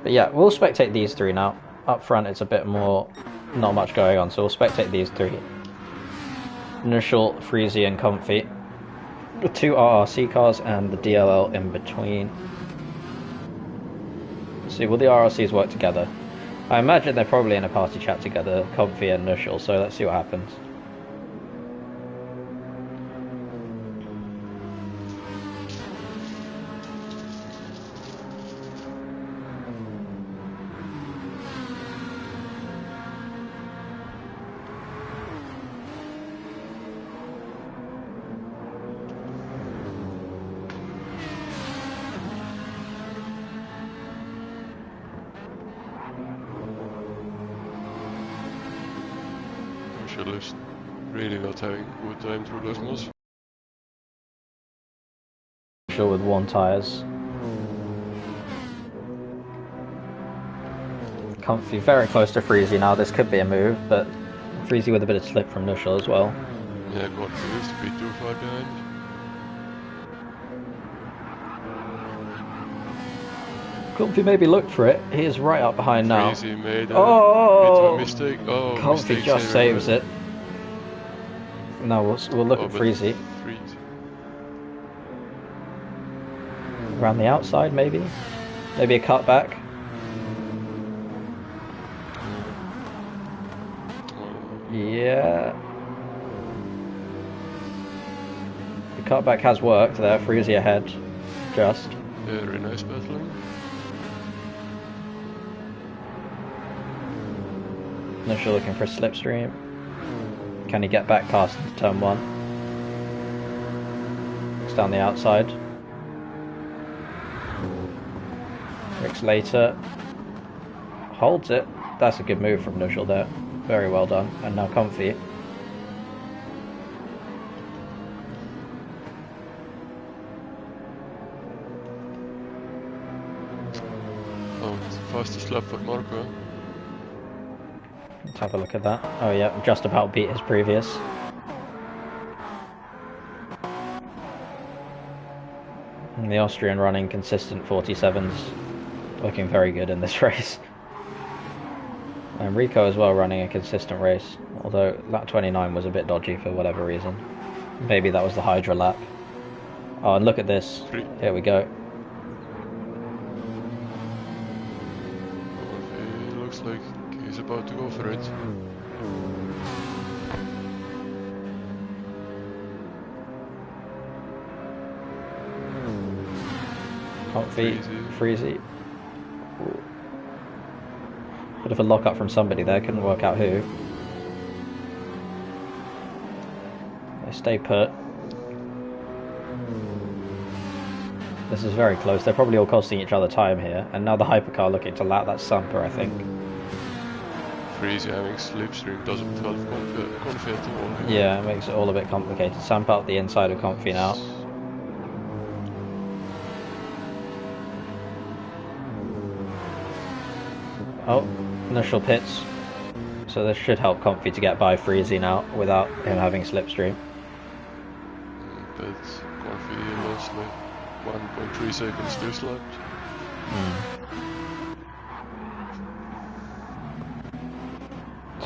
But yeah, we'll spectate these three now. Up front, it's a bit more, not much going on, so we'll spectate these three. Nushel, Freezy, and Comfy. The two RRC cars and the DLL in between. Let's see, will the RRCs work together? I imagine they're probably in a party chat together, Comfy and Nushel, so let's see what happens. Is really not having a good time through those mods. Sure, with one tyres. Comfy very close to Freezy now. This could be a move, but Freezy with a bit of slip from Nushel as well. Yeah, confused to be too far behind. Comfy maybe looked for it. He is right up behind now. Freezy made a bit of a mistake. Oh, Comfy just saves it. No, we'll look at Freezy. Around the outside, maybe? Maybe a cutback? Yeah. The cutback has worked there. Freezy ahead. Just. Very nice battling. Nushel looking for a slipstream. Can he get back past into turn one? Looks down the outside. Tricks later. Holds it. That's a good move from Nushel there. Very well done. And now Comfy. Oh, fastest lap for Marco. Let's have a look at that. Oh yeah, just about beat his previous. And the Austrian running consistent 47s. Looking very good in this race. And Rico as well running a consistent race. Although lap 29 was a bit dodgy for whatever reason. Maybe that was the Hydra lap. Oh, and look at this. Here we go. It looks like he's about to go for it. Comfy, Freezy. Bit of a lock up from somebody there, couldn't work out who. They stay put. This is very close, they're probably all costing each other time here. And now the hypercar looking to lap, that's Samper I think. Freezy having slipstream doesn't help Confi at all. Yeah, it makes it all a bit complicated. Samp out the inside of Confi now. Oh, initial pits. So this should help Confi to get by Freezy now without him having slipstream. But Confi lost like 1.3 seconds this lap.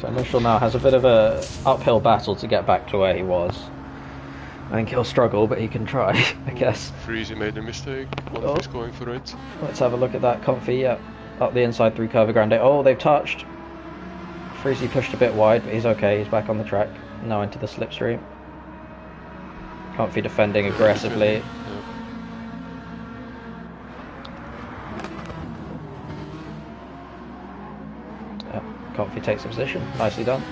So Initial now has a bit of a uphill battle to get back to where he was. I think he'll struggle, but he can try, I guess. Freezy made a mistake. Confi's going for it. Let's have a look at that. Confi, yeah, up the inside through Curva Grande. Oh, they've touched. Freezy pushed a bit wide, but he's okay. He's back on the track. Now into the slipstream. Confi defending aggressively. Yeah. Confi takes a position. Nicely done.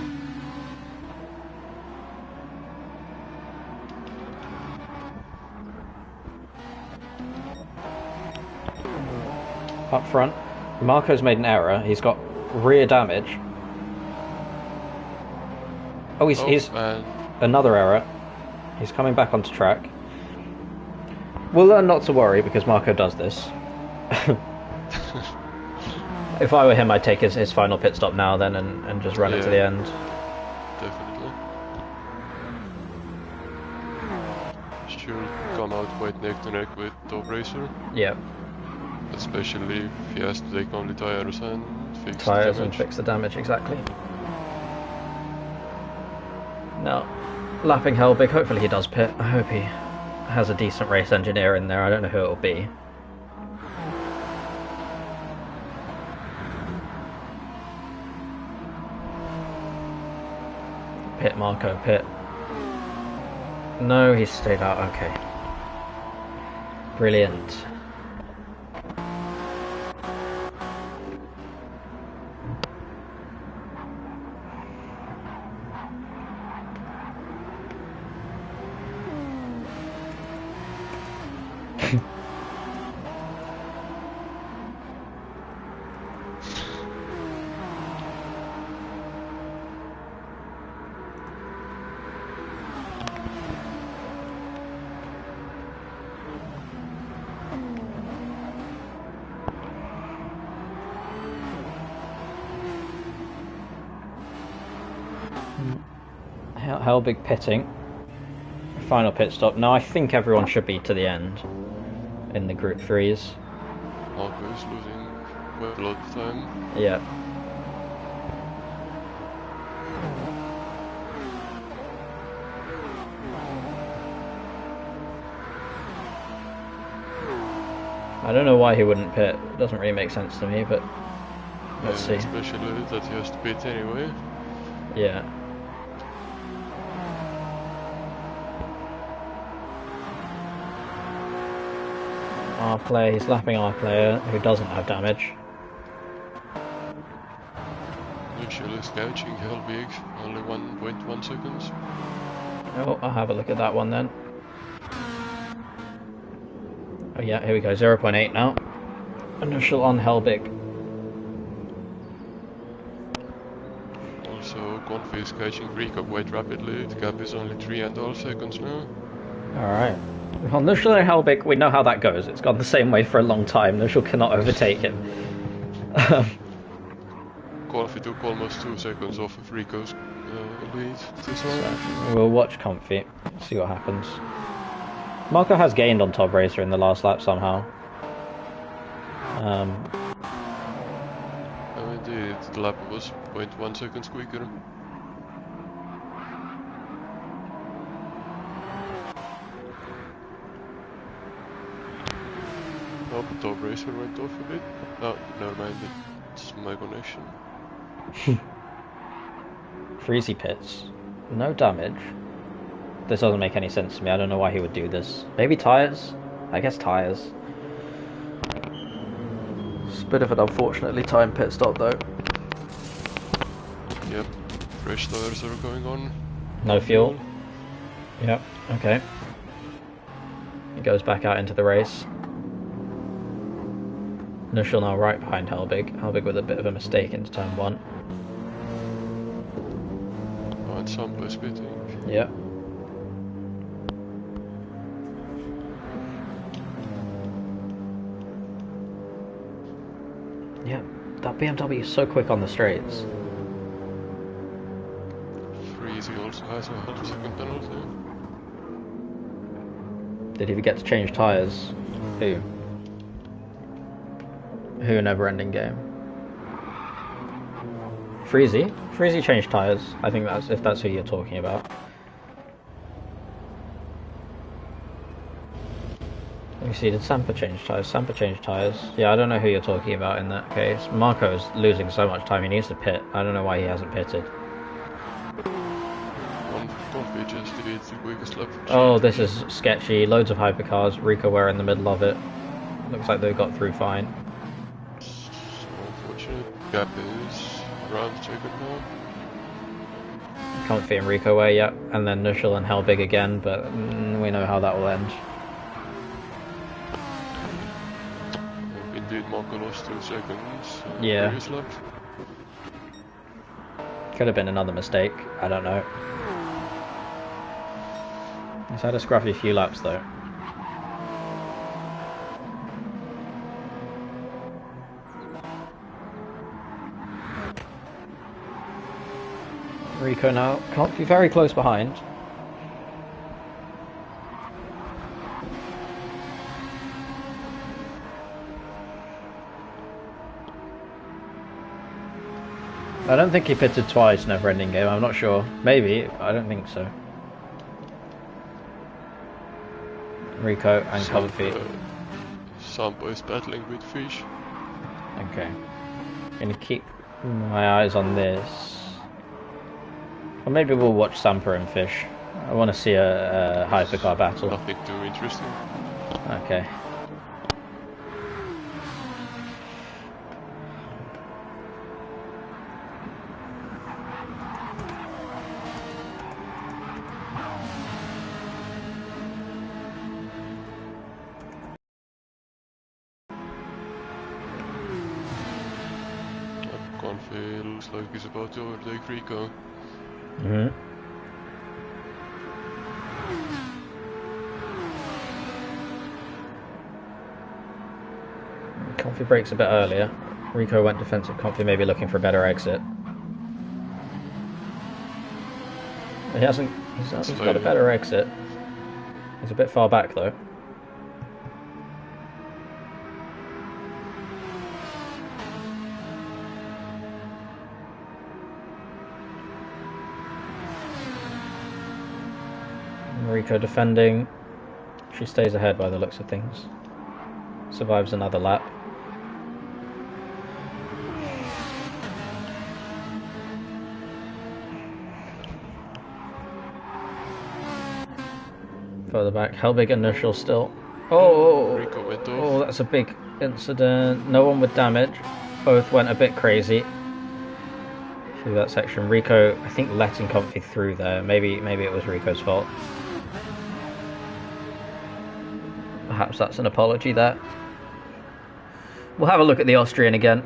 Up front, Marco's made an error. He's got rear damage. Oh, he's another error. He's coming back onto track. We'll learn not to worry because Marco does this. If I were him, I'd take his final pit stop now then and just run it to the end. Definitely. Should come out quite neck to neck with Top Racer. Yeah. Especially if he has to take only tires and fix the damage, exactly. Now, lapping Helbig, hopefully he does pit. I hope he has a decent race engineer in there. I don't know who it'll be. Pit, Marco, pit. No, he's stayed out, okay. Brilliant. Helbig pitting. Final pit stop. Now I think everyone should be to the end in the Group 3s. Marco is losing quite a lot of time. Yeah. I don't know why he wouldn't pit. It doesn't really make sense to me, but let's see. Especially that he has to pit anyway. Yeah. Our player, he's lapping our player who doesn't have damage. Initially scouting Helbig, only 1.1 seconds. Oh, I'll have a look at that one then. Oh yeah, here we go, 0.8 now. Initial on Helbig. Also, Confi is catching Rico quite rapidly. The gap is only 3.5 seconds now. Alright. Well, Nushal and Helbig, we know how that goes. It's gone the same way for a long time. Nushal cannot overtake him. Confi took almost 2 seconds off of Rico's lead this one. So we'll watch Confi, see what happens. Marco has gained on Top Racer in the last lap somehow. Oh, indeed, the lap was 0.1 seconds quicker. Oh, Top Racer went off a bit. Oh, never mind, it's my connection. Freezy pits. No damage. This doesn't make any sense to me. I don't know why he would do this. Maybe tyres? I guess tyres. It's a bit of an unfortunately timed pit stop though. Yep, fresh tyres are going on. No fuel? Yep, okay. He goes back out into the race. Nushal now right behind Helbig. Helbig with a bit of a mistake into turn 1. Sampo is pitting. Yeah. Yeah, that BMW is so quick on the straights. Freezy also has a 100-second penalty. Did he forget to change tyres? Who? Who never-ending game? Freezy? Freezy changed tyres. I think that's if that's who you're talking about. Let me see, did Sampa change tyres? Sampa changed tyres. Yeah, I don't know who you're talking about in that case. Marco's losing so much time, he needs to pit. I don't know why he hasn't pitted. Confi just did the quickest lap. Oh, this is sketchy. Loads of hypercars. Rico were in the middle of it. Looks like they got through fine. So unfortunate. Gap is around the checker now. Comfy and Rico were, yep. And then Nushel and Helbig again, but we know how that will end. Indeed, Marco lost 2 seconds. Yeah. Previous lap. Could have been another mistake. I don't know. He's had a scruffy few laps though. Rico now can't be very close behind. I don't think he pitted twice, never-ending game. I'm not sure. Maybe. I don't think so. Rico and Comfy. Sampo is battling with Fish. Okay. Gonna keep my eyes on this. Or maybe we'll watch Sampa and Fish. I want to see a hypercar battle. Nothing too interesting. Okay. Confi looks like he's about to overtake Rico. Comfy breaks a bit earlier. Rico went defensive. Comfy maybe looking for a better exit. He hasn't. He's got a better exit. He's a bit far back though. Rico defending. She stays ahead by the looks of things. Survives another lap. Further back, Helbig and Nushel still. Oh, Rico went off. Oh, that's a big incident. No one with damage. Both went a bit crazy through that section. Rico, I think, letting Comfy through there. Maybe it was Rico's fault. Perhaps that's an apology there. We'll have a look at the Austrian again.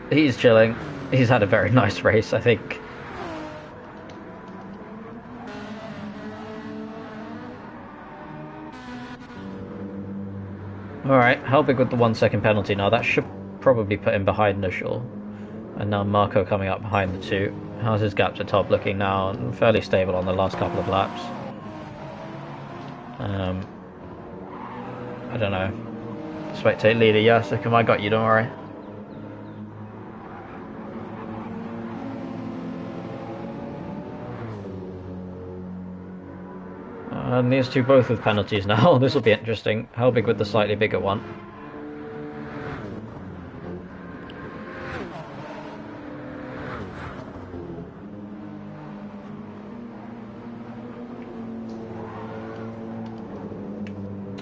He's chilling. He's had a very nice race, I think. Alright, Helbig with the 1 second penalty now. That should probably put him behind Nushel. And now Marco coming up behind the two. How's his gap to top looking now? Fairly stable on the last couple of laps. I don't know. Spectate leader, yes, I got you, don't worry. And these two both with penalties now. This will be interesting. Helbig with the slightly bigger one.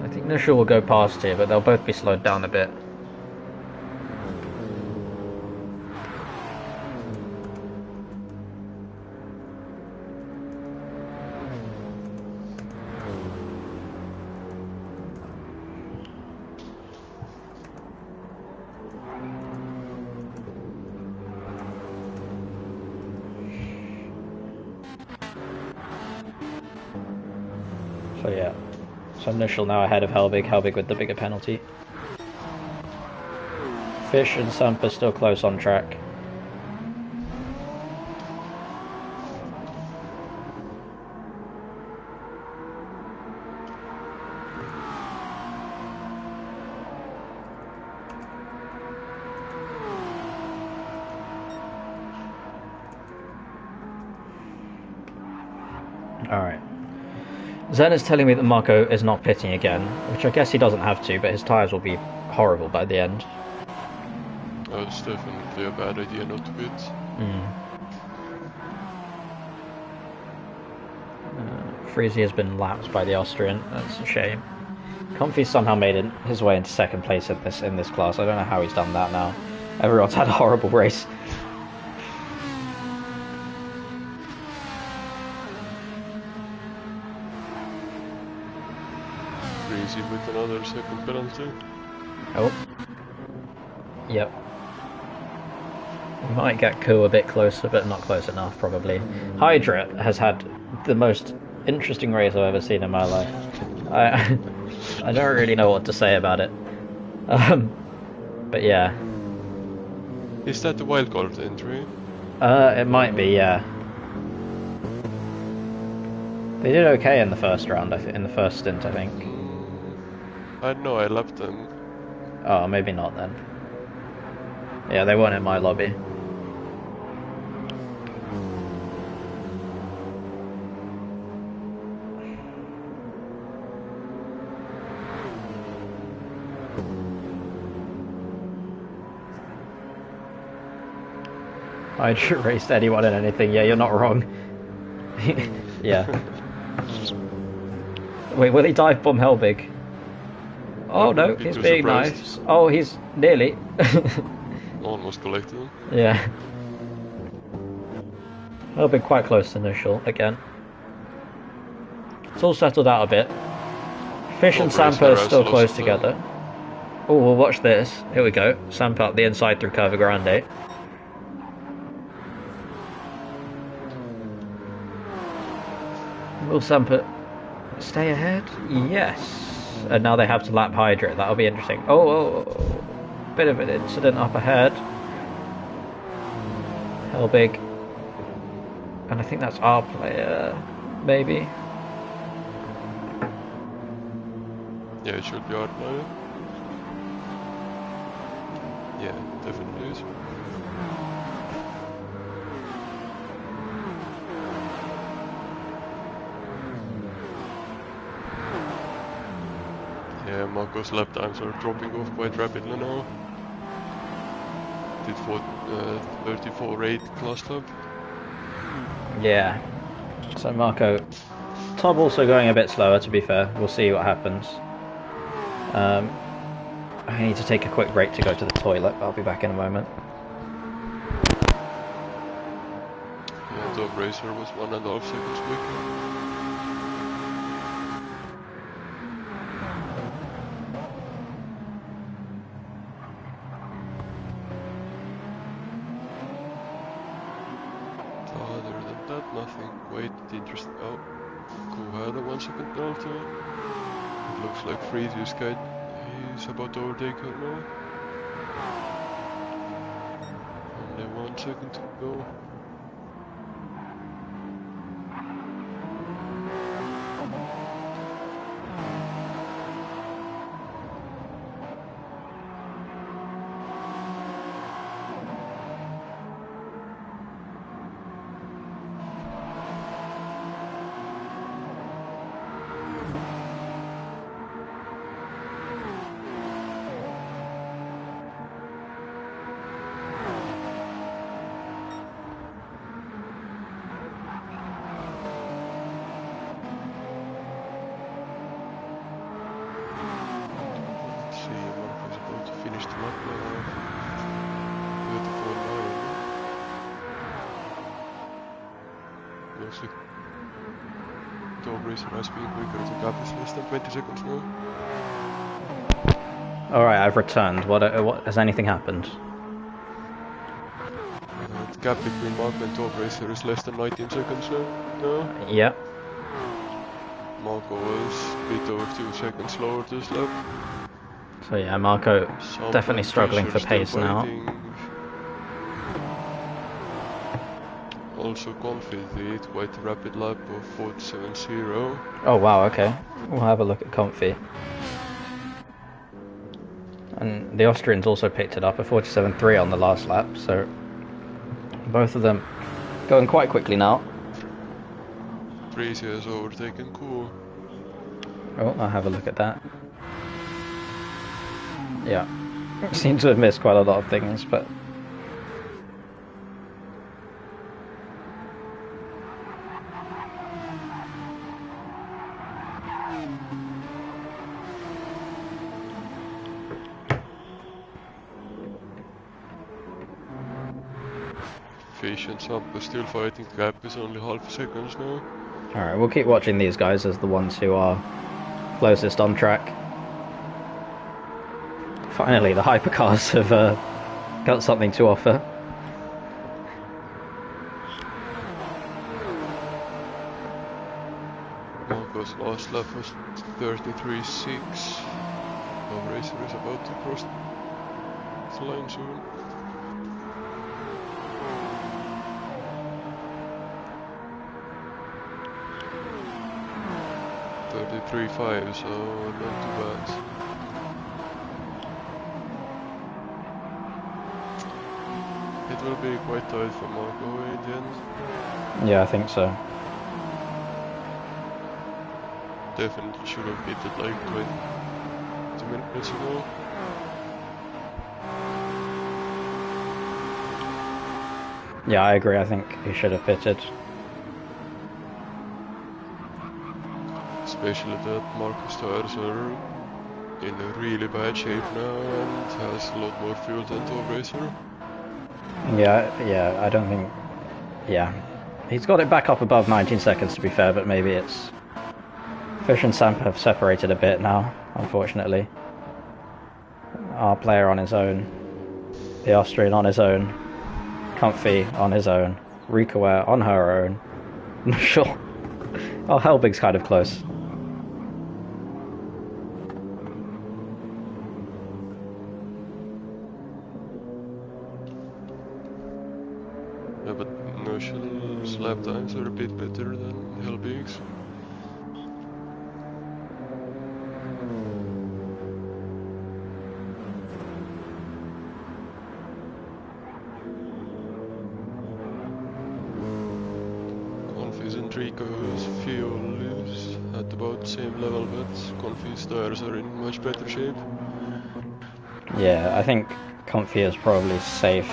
I think Nushel will go past here, but they'll both be slowed down a bit. So yeah. So Nuschel now ahead of Helbig. Helbig with the bigger penalty. Fish and Sampa still close on track. Alright. Zen is telling me that Marco is not pitting again, which I guess he doesn't have to, but his tyres will be horrible by the end. Oh, it's definitely a bad idea not to pit. Freezy has been lapped by the Austrian. That's a shame. Comfy's somehow made his way into second place in this class. I don't know how he's done that now. Everyone's had a horrible race. Freezy with another second penalty. Oh. Yep. We might get Ku a bit closer, but not close enough, probably. Hydra has had the most interesting race I've ever seen in my life. I don't really know what to say about it. But yeah. Is that the wildcard entry? It might be, yeah. They did okay in the first round, in the first stint, I think. I don't know, I lapped them. Oh, maybe not then. Yeah, they weren't in my lobby. I'd raced anyone in anything. Yeah, you're not wrong. Yeah. Wait, will he dive bomb Helbig? Oh no, he's being nice. Oh, he's nearly. Almost collected him. Yeah. Helbig quite close to Nuschel again. It's all settled out a bit. Fish and Sampa are still close together. Oh, we'll watch this. Here we go. Sampa up the inside through Curva Grande. Will Sampa stay ahead? Yes. And now they have to lap Hydra. That'll be interesting. Oh, bit of an incident up ahead. Helbig. And I think that's our player, maybe. Yeah, it should be our player. Yeah, definitely is. Yeah, Marco's lap times are dropping off quite rapidly now. Did 34.8 class lap. Yeah. So Marco, Tob also going a bit slower, to be fair. We'll see what happens. I need to take a quick break to go to the toilet. I'll be back in a moment. Yeah, Top Racer was 1.5 seconds quicker. Other than that, nothing quite interesting. Oh, Ku had a 1 second penalty. It looks like Freezy's guy. He's about to overtake her now. Only 1 second to go. Has been quicker to gap is less than 20 seconds now. Alright, I've returned. What has anything happened? The gap between Marco and Top Racer is less than 19 seconds now. Yep. Marco was a bit over 2 seconds slower this lap. So yeah, Marco Some definitely struggling for still pace now. fighting. Also Comfy did quite a rapid lap of 47.0. Oh wow, okay. We'll have a look at Comfy. And the Austrians also picked it up, a 47.3 on the last lap, so both of them going quite quickly now. Breezy has overtaken Cool. Oh, I'll have a look at that. Yeah, seems to have missed quite a lot of things, but Fish and Sampa still fighting, the gap is only half a second now. alright, we'll keep watching these guys as the ones who are closest on track. Finally, the hypercars have got something to offer. Marco's last lap was 33.6. Our racer is about to cross the line soon. .33.5, so not too bad. It will be quite tight for Marco in the end. Yeah, I think so. Definitely should have hit it like 20 minutes ago. Yeah, I agree. I think he should have pitted. Especially that Marco's tires are in a really bad shape now and has a lot more fuel than Top Racer. Yeah, I don't think... Yeah, he's got it back up above 19 seconds to be fair, but maybe it's... Fish and Samp have separated a bit now, unfortunately. Our player on his own. The Austrian on his own. Comfy on his own. Rikaware on her own. Sure. Oh, Helbig's kind of close. Yeah, but Notion's lap times are a bit better than Helbig's. And Rico's fuel is at about the same level, but Confi's tires are in much better shape. Yeah, I think Comfy is probably safe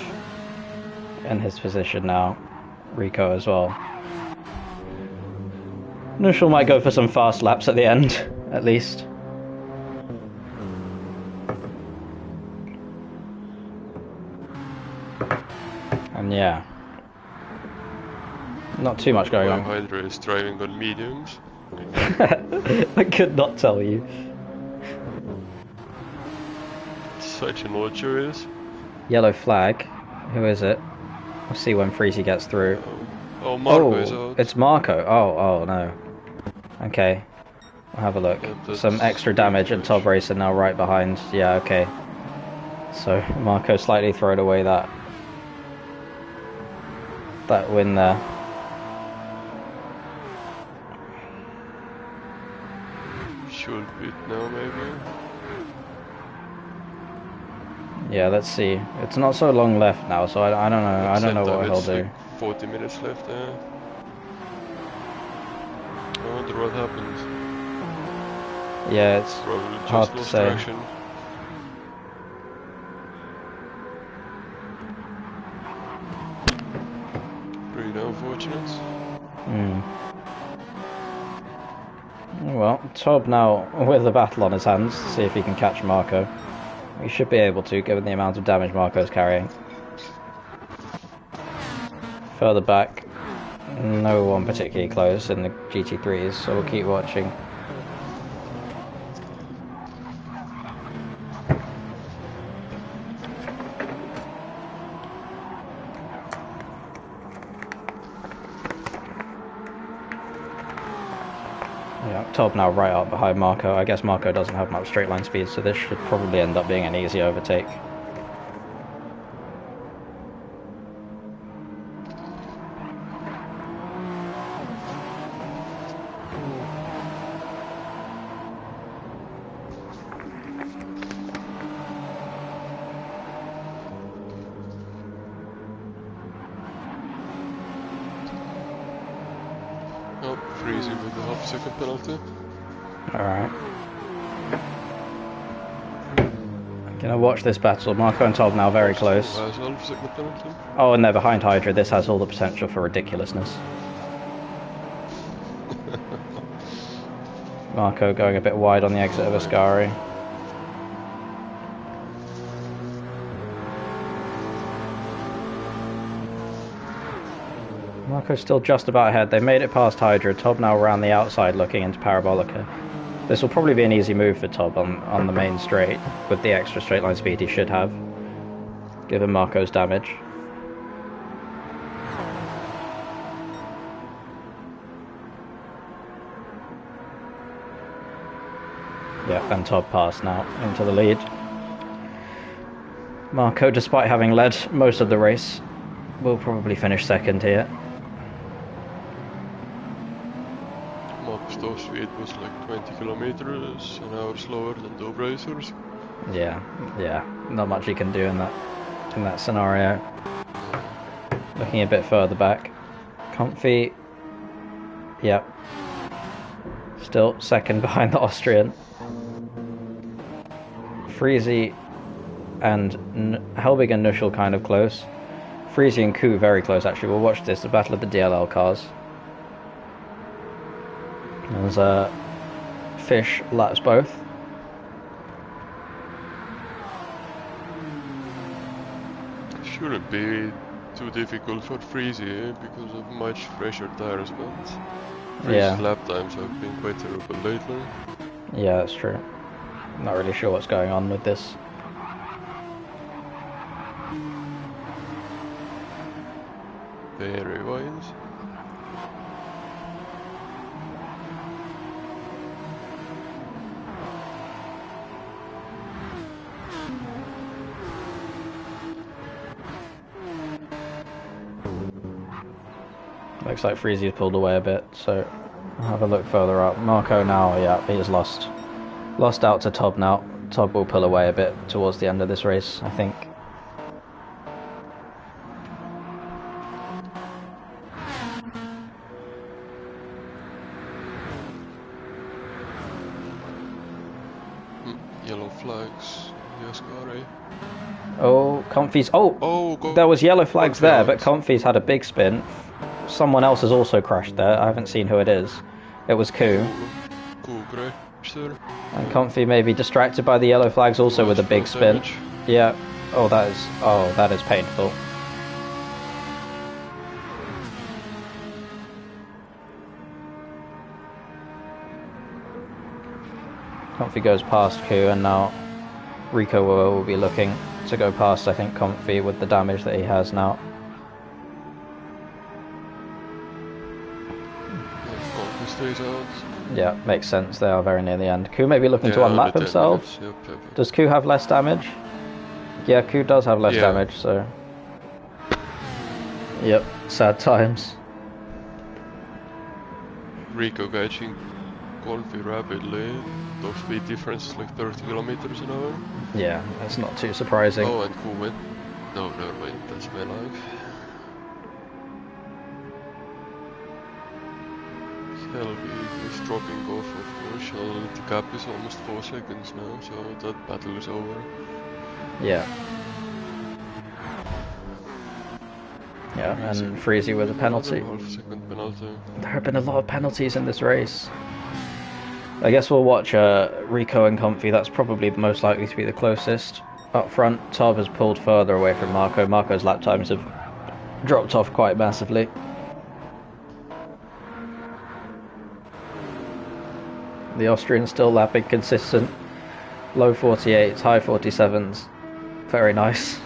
in his position now. Rico as well. Nushel might go for some fast laps at the end, at least. And yeah. Not too much going on. Hydra is driving on mediums. I could not tell you. Such an odd choice. Yellow flag. Who is it? We'll see when Freezy gets through. Oh, Marco is out. It's Marco. Oh no. Okay. We'll have a look. Some extra damage and Top Racer now right behind. Yeah, okay. So Marco slightly throwed away that win there. Should beat now, maybe. Yeah, let's see. It's not so long left now, so I don't know. I don't know what he'll do. Like 40 minutes left there. I wonder what happens. Yeah, it's probably just hard to lost say. traction. Really unfortunate. Well, Tob now with a battle on his hands to see if he can catch Marco. He should be able to, given the amount of damage Marco's carrying. Further back, no one particularly close in the GT3s, so we'll keep watching. Yeah, Tob now right up behind Marco. I guess Marco doesn't have much straight line speed, so this should probably end up being an easy overtake. Oh, freezing with the half-second penalty. Alright. Gonna watch this battle. Marco and Tob now very close. Half-second penalty. Oh, and they're behind Hydra. This has all the potential for ridiculousness. Marco going a bit wide on the exit of Ascari. Marco's still just about ahead. They made it past Hydra. Tob now around the outside looking into Parabolica. This will probably be an easy move for Tob on the main straight, with the extra straight line speed he should have, given Marco's damage. Yeah, and Tob passed now into the lead. Marco, despite having led most of the race, will probably finish second here. Max top speed was like 20 kilometers an hour slower than top racers. Yeah, not much he can do in that scenario. Looking a bit further back, Comfy, yep, still second behind the Austrian. Freezy and Helbig and Nuschel kind of close. Freezy and Koo very close actually. We'll watch this, the battle of the DLL cars. There's Fish laps both. Shouldn't be too difficult for Freezy because of much fresher tires, but Freezy's lap times have been quite terrible lately. Yeah, that's true. Not really sure what's going on with this. Very wise. Looks like Freezy's pulled away a bit, so I'll have a look further up. Marco now, yeah, he's lost out to Tob now. Tob will pull away a bit towards the end of this race, I think. Yellow flags, Ascari. Oh, Comfy's. Oh, there was yellow flags there, but Comfy's had a big spin. Someone else has also crashed there. I haven't seen who it is. It was Koo. Koo crashed there. And Comfy may be distracted by the yellow flags also with a big spin. Damage. Yeah. Oh, that is painful. Comfy goes past Koo, and now Rico will be looking to go past, I think, Comfy with the damage that he has now. Comfy stays out. Yeah, makes sense. They are very near the end. Koo may be looking to unlap himself. Yep. Does Koo have less damage? Yeah, Koo does have less damage, so... Yep, sad times. Rico catching Comfy rapidly. Top speed difference is like 30 kilometers an hour. Yeah, that's not too surprising. Oh, and Koo went. No, never mind. That's my life. Helbig is dropping off, of course. The gap is almost 4 seconds now, so that battle is over. Yeah. Yeah, and Freezy with a penalty. Half-second penalty. There have been a lot of penalties in this race. I guess we'll watch Rico and Comfy. That's probably most likely to be the closest. Up front, Tob has pulled further away from Marco. Marco's lap times have dropped off quite massively. The Austrian still lapping consistent. Low 48s, high 47s. Very nice.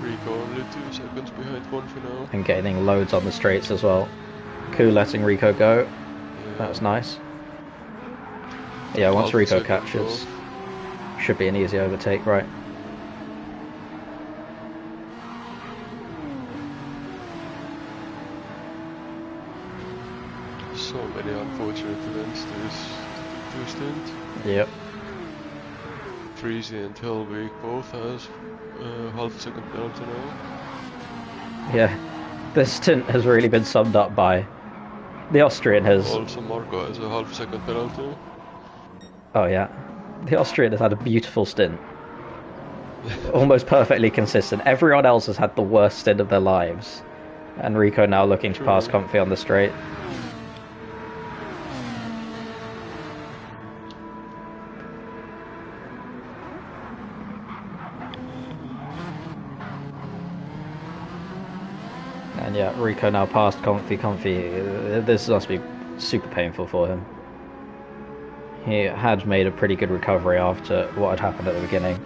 Rico only 2 seconds behind Comfy now. And gaining loads on the straights as well. Ku letting Rico go. Yeah. That was nice. Yeah, once Rico catches, should be an easy overtake, right? So many unfortunate events to Stint. Yep. Freezy and Hellweek both has half a second penalty now. Yeah, this Stint has really been summed up by the Austrian has... Also Marco has a half second penalty. Oh yeah, the Austrian has had a beautiful stint. Almost perfectly consistent. Everyone else has had the worst stint of their lives. And Rico now looking to pass Comfy on the straight. And yeah, Rico now passed Comfy. This must be super painful for him. He had made a pretty good recovery after what had happened at the beginning.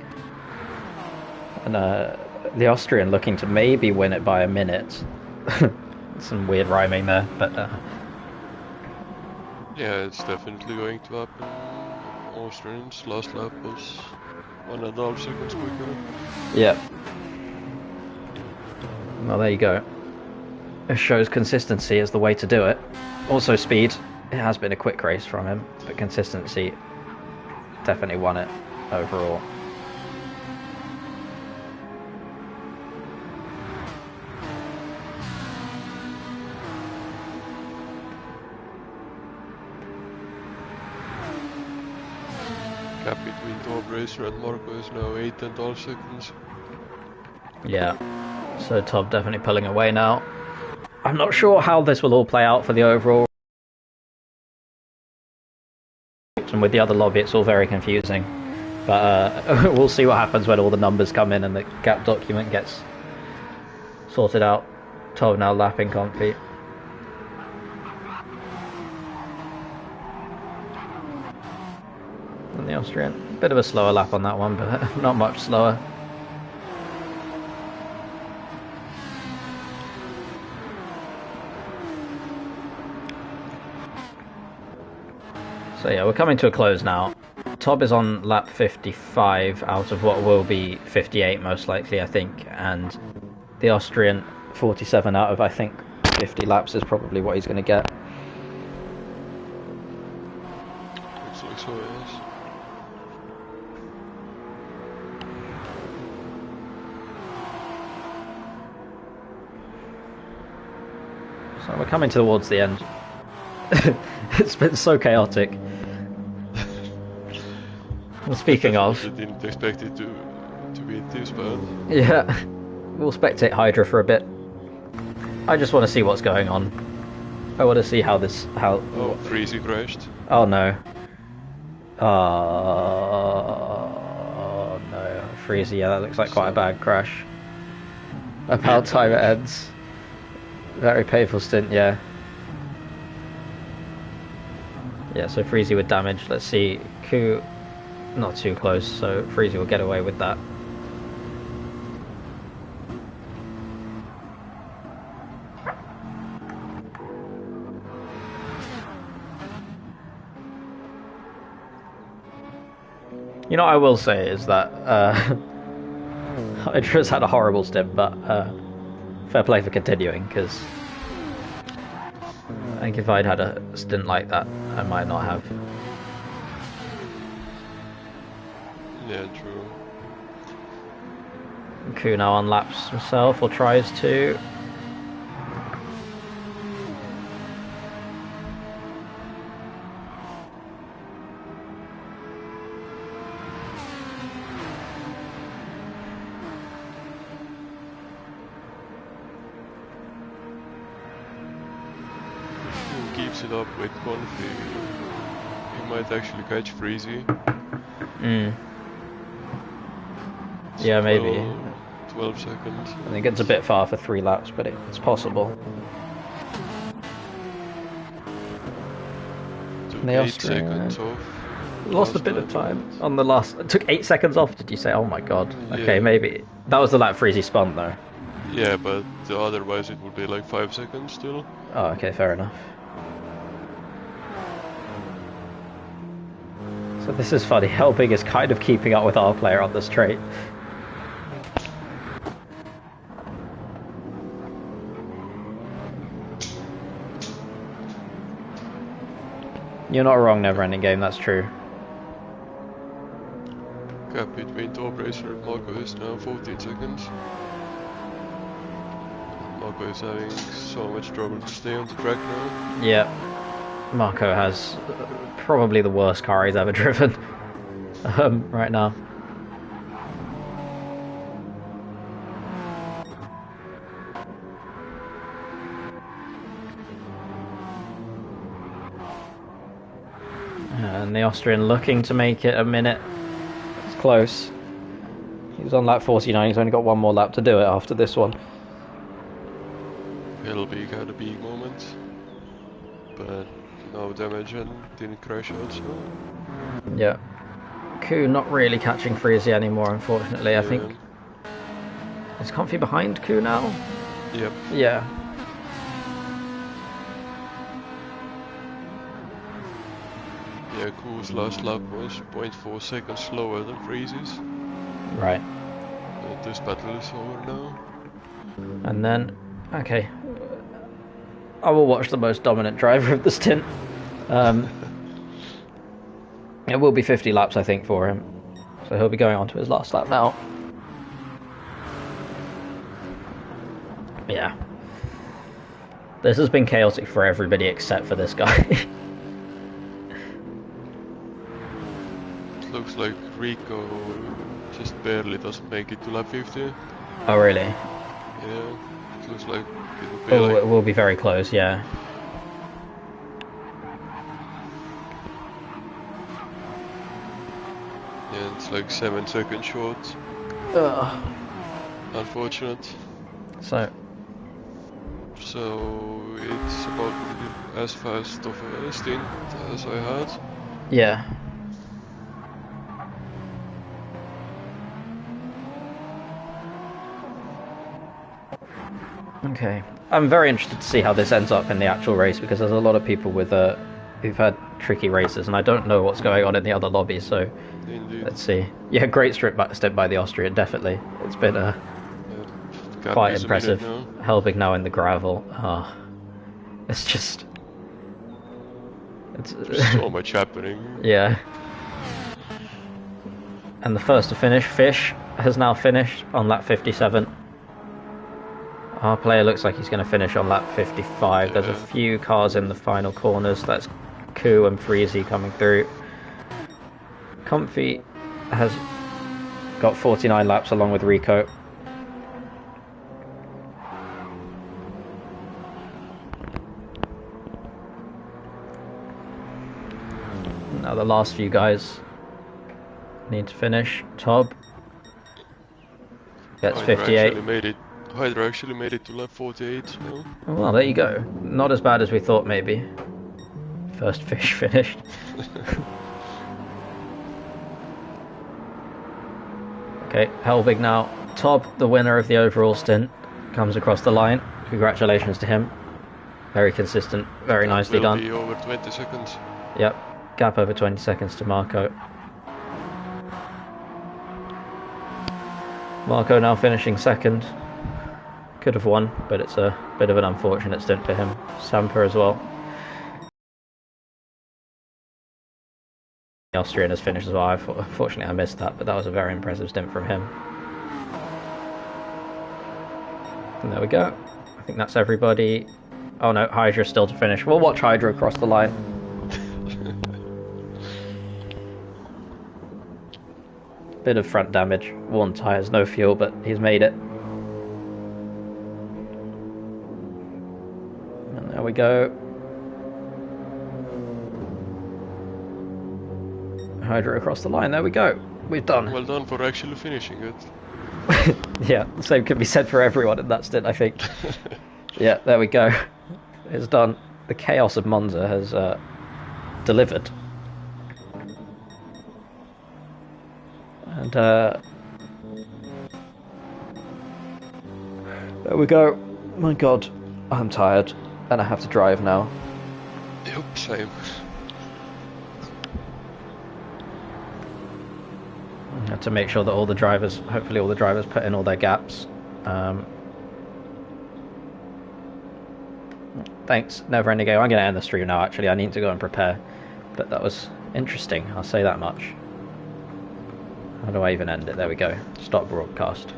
And the Austrian looking to maybe win it by a minute. Some weird rhyming there, but... Yeah, it's definitely going to happen. Austrians last lap was 1.5 seconds quicker. Yep. Well, there you go. It shows consistency is the way to do it. Also speed. It has been a quick race from him, but consistency definitely won it overall. Gap between top racer and Marco is now 8.5 seconds. Yeah, so Top definitely pulling away now. I'm not sure how this will all play out for the overall. And with the other lobby, it's all very confusing. But we'll see what happens when all the numbers come in and the gap document gets sorted out. Top now lapping Comfy. And the Austrian, bit of a slower lap on that one, but not much slower. So yeah, we're coming to a close now. Tob is on lap 55 out of what will be 58 most likely, I think, and the Austrian 47 out of, I think, 50 laps is probably what he's going to get. Looks like so, yes. So we're coming towards the end. It's been so chaotic. Well, speaking of, I didn't expect it to be this bad. Yeah, we'll spectate Hydra for a bit. I just want to see what's going on. I want to see how this... Oh, Freezy crashed. Oh no. Oh no. Freezy, yeah, that looks like quite a bad crash. About time it ends. Very painful stint, yeah. Yeah, so Freezy with damage. Let's see. Ku not too close, so Freezy will get away with that. You know what I will say is that Hydra's had a horrible stint, but fair play for continuing, because I think if I'd had a stint like that, I might not have. Yeah, true. Ku now unlaps himself, or tries to. Keeps it up with Confi, he might actually catch Freezy. Yeah, maybe. 12 seconds. I think it's a bit far for 3 laps, but it's possible. Took The 8 Austrian seconds off. lost a bit of time on the last. It took 8 seconds off. Did you say? Oh my god. Okay, Yeah. maybe that was the lap Freezy spun though. Yeah, but otherwise it would be like 5 seconds still. Oh, okay, fair enough. So this is funny. Helbig is kind of keeping up with our player on the straight. You're not wrong, never-ending game, that's true. Gap between top racer and Marco is now 14 seconds. Marco is having so much trouble to stay on the track now. Yeah. Marco has probably the worst car he's ever driven right now. And the Austrian looking to make it a minute. It's close. He's on lap 49, he's only got one more lap to do it after this one. Helbig had a big moment, but no damage and didn't crash out, so... Yeah. Ku not really catching Freezy anymore, unfortunately. I think... Is Comfy behind Ku now? Yep. Yeah. Yeah, Ku's last lap was 0.4 seconds slower than Freezy's. Right. But this battle is over now. And then... Okay. I will watch the most dominant driver of the stint. It will be 50 laps, I think, for him. So he'll be going on to his last lap now. Yeah. This has been chaotic for everybody except for this guy. It looks like Rico just barely doesn't make it to lap 50. Oh, really? Yeah, it looks like it will be Oh, it will be very close, yeah. Yeah, it's like 7 seconds short. Ugh. Unfortunate. So it's about as fast of a stint as I had. yeah. Okay. I'm very interested to see how this ends up in the actual race, because there's a lot of people with who've had tricky races, and I don't know what's going on in the other lobbies, so Indeed. let's see. Yeah, great stint by the Austrian, definitely. It's been quite impressive. Helbig now in the gravel. Oh, it's just... There's so much happening. Yeah. And the first to finish, Fish, has now finished on lap 57. Our player looks like he's going to finish on lap 55. Yeah. There's a few cars in the final corners. That's Ku and Freezy coming through. Comfy has got 49 laps along with Rico. Now the last few guys need to finish. Tob gets 58. Hydra actually made it to lap 48 now. Well, there you go. Not as bad as we thought, maybe. First Fish finished. Okay, Helbig now. Tob, the winner of the overall stint, comes across the line. Congratulations to him. Very consistent, very nicely done. Be over 20 seconds. Yep, gap over 20 seconds to Marco. Marco now finishing second. Could have won, but it's a bit of an unfortunate stint for him. Samper as well. The Austrian has finished as well. Unfortunately, I missed that, but that was a very impressive stint from him. And there we go. I think that's everybody. Oh no, Hydra still to finish. We'll watch Hydra across the line. Bit of front damage. Worn tyres, no fuel, but he's made it. And there we go. Hydra across the line. There we go. We've done. Well done for actually finishing it. Yeah, the same can be said for everyone in that stint, I think. Yeah, there we go. It's done. The chaos of Monza has delivered. And There we go. My god, I'm tired. And I have to drive now. Yep, same. I have to make sure that all the drivers, hopefully all the drivers put in all their gaps. Thanks, Never Ending Game. I'm going to end the stream now, actually. I need to go and prepare. But that was interesting, I'll say that much. How do I even end it? There we go. Stop broadcast.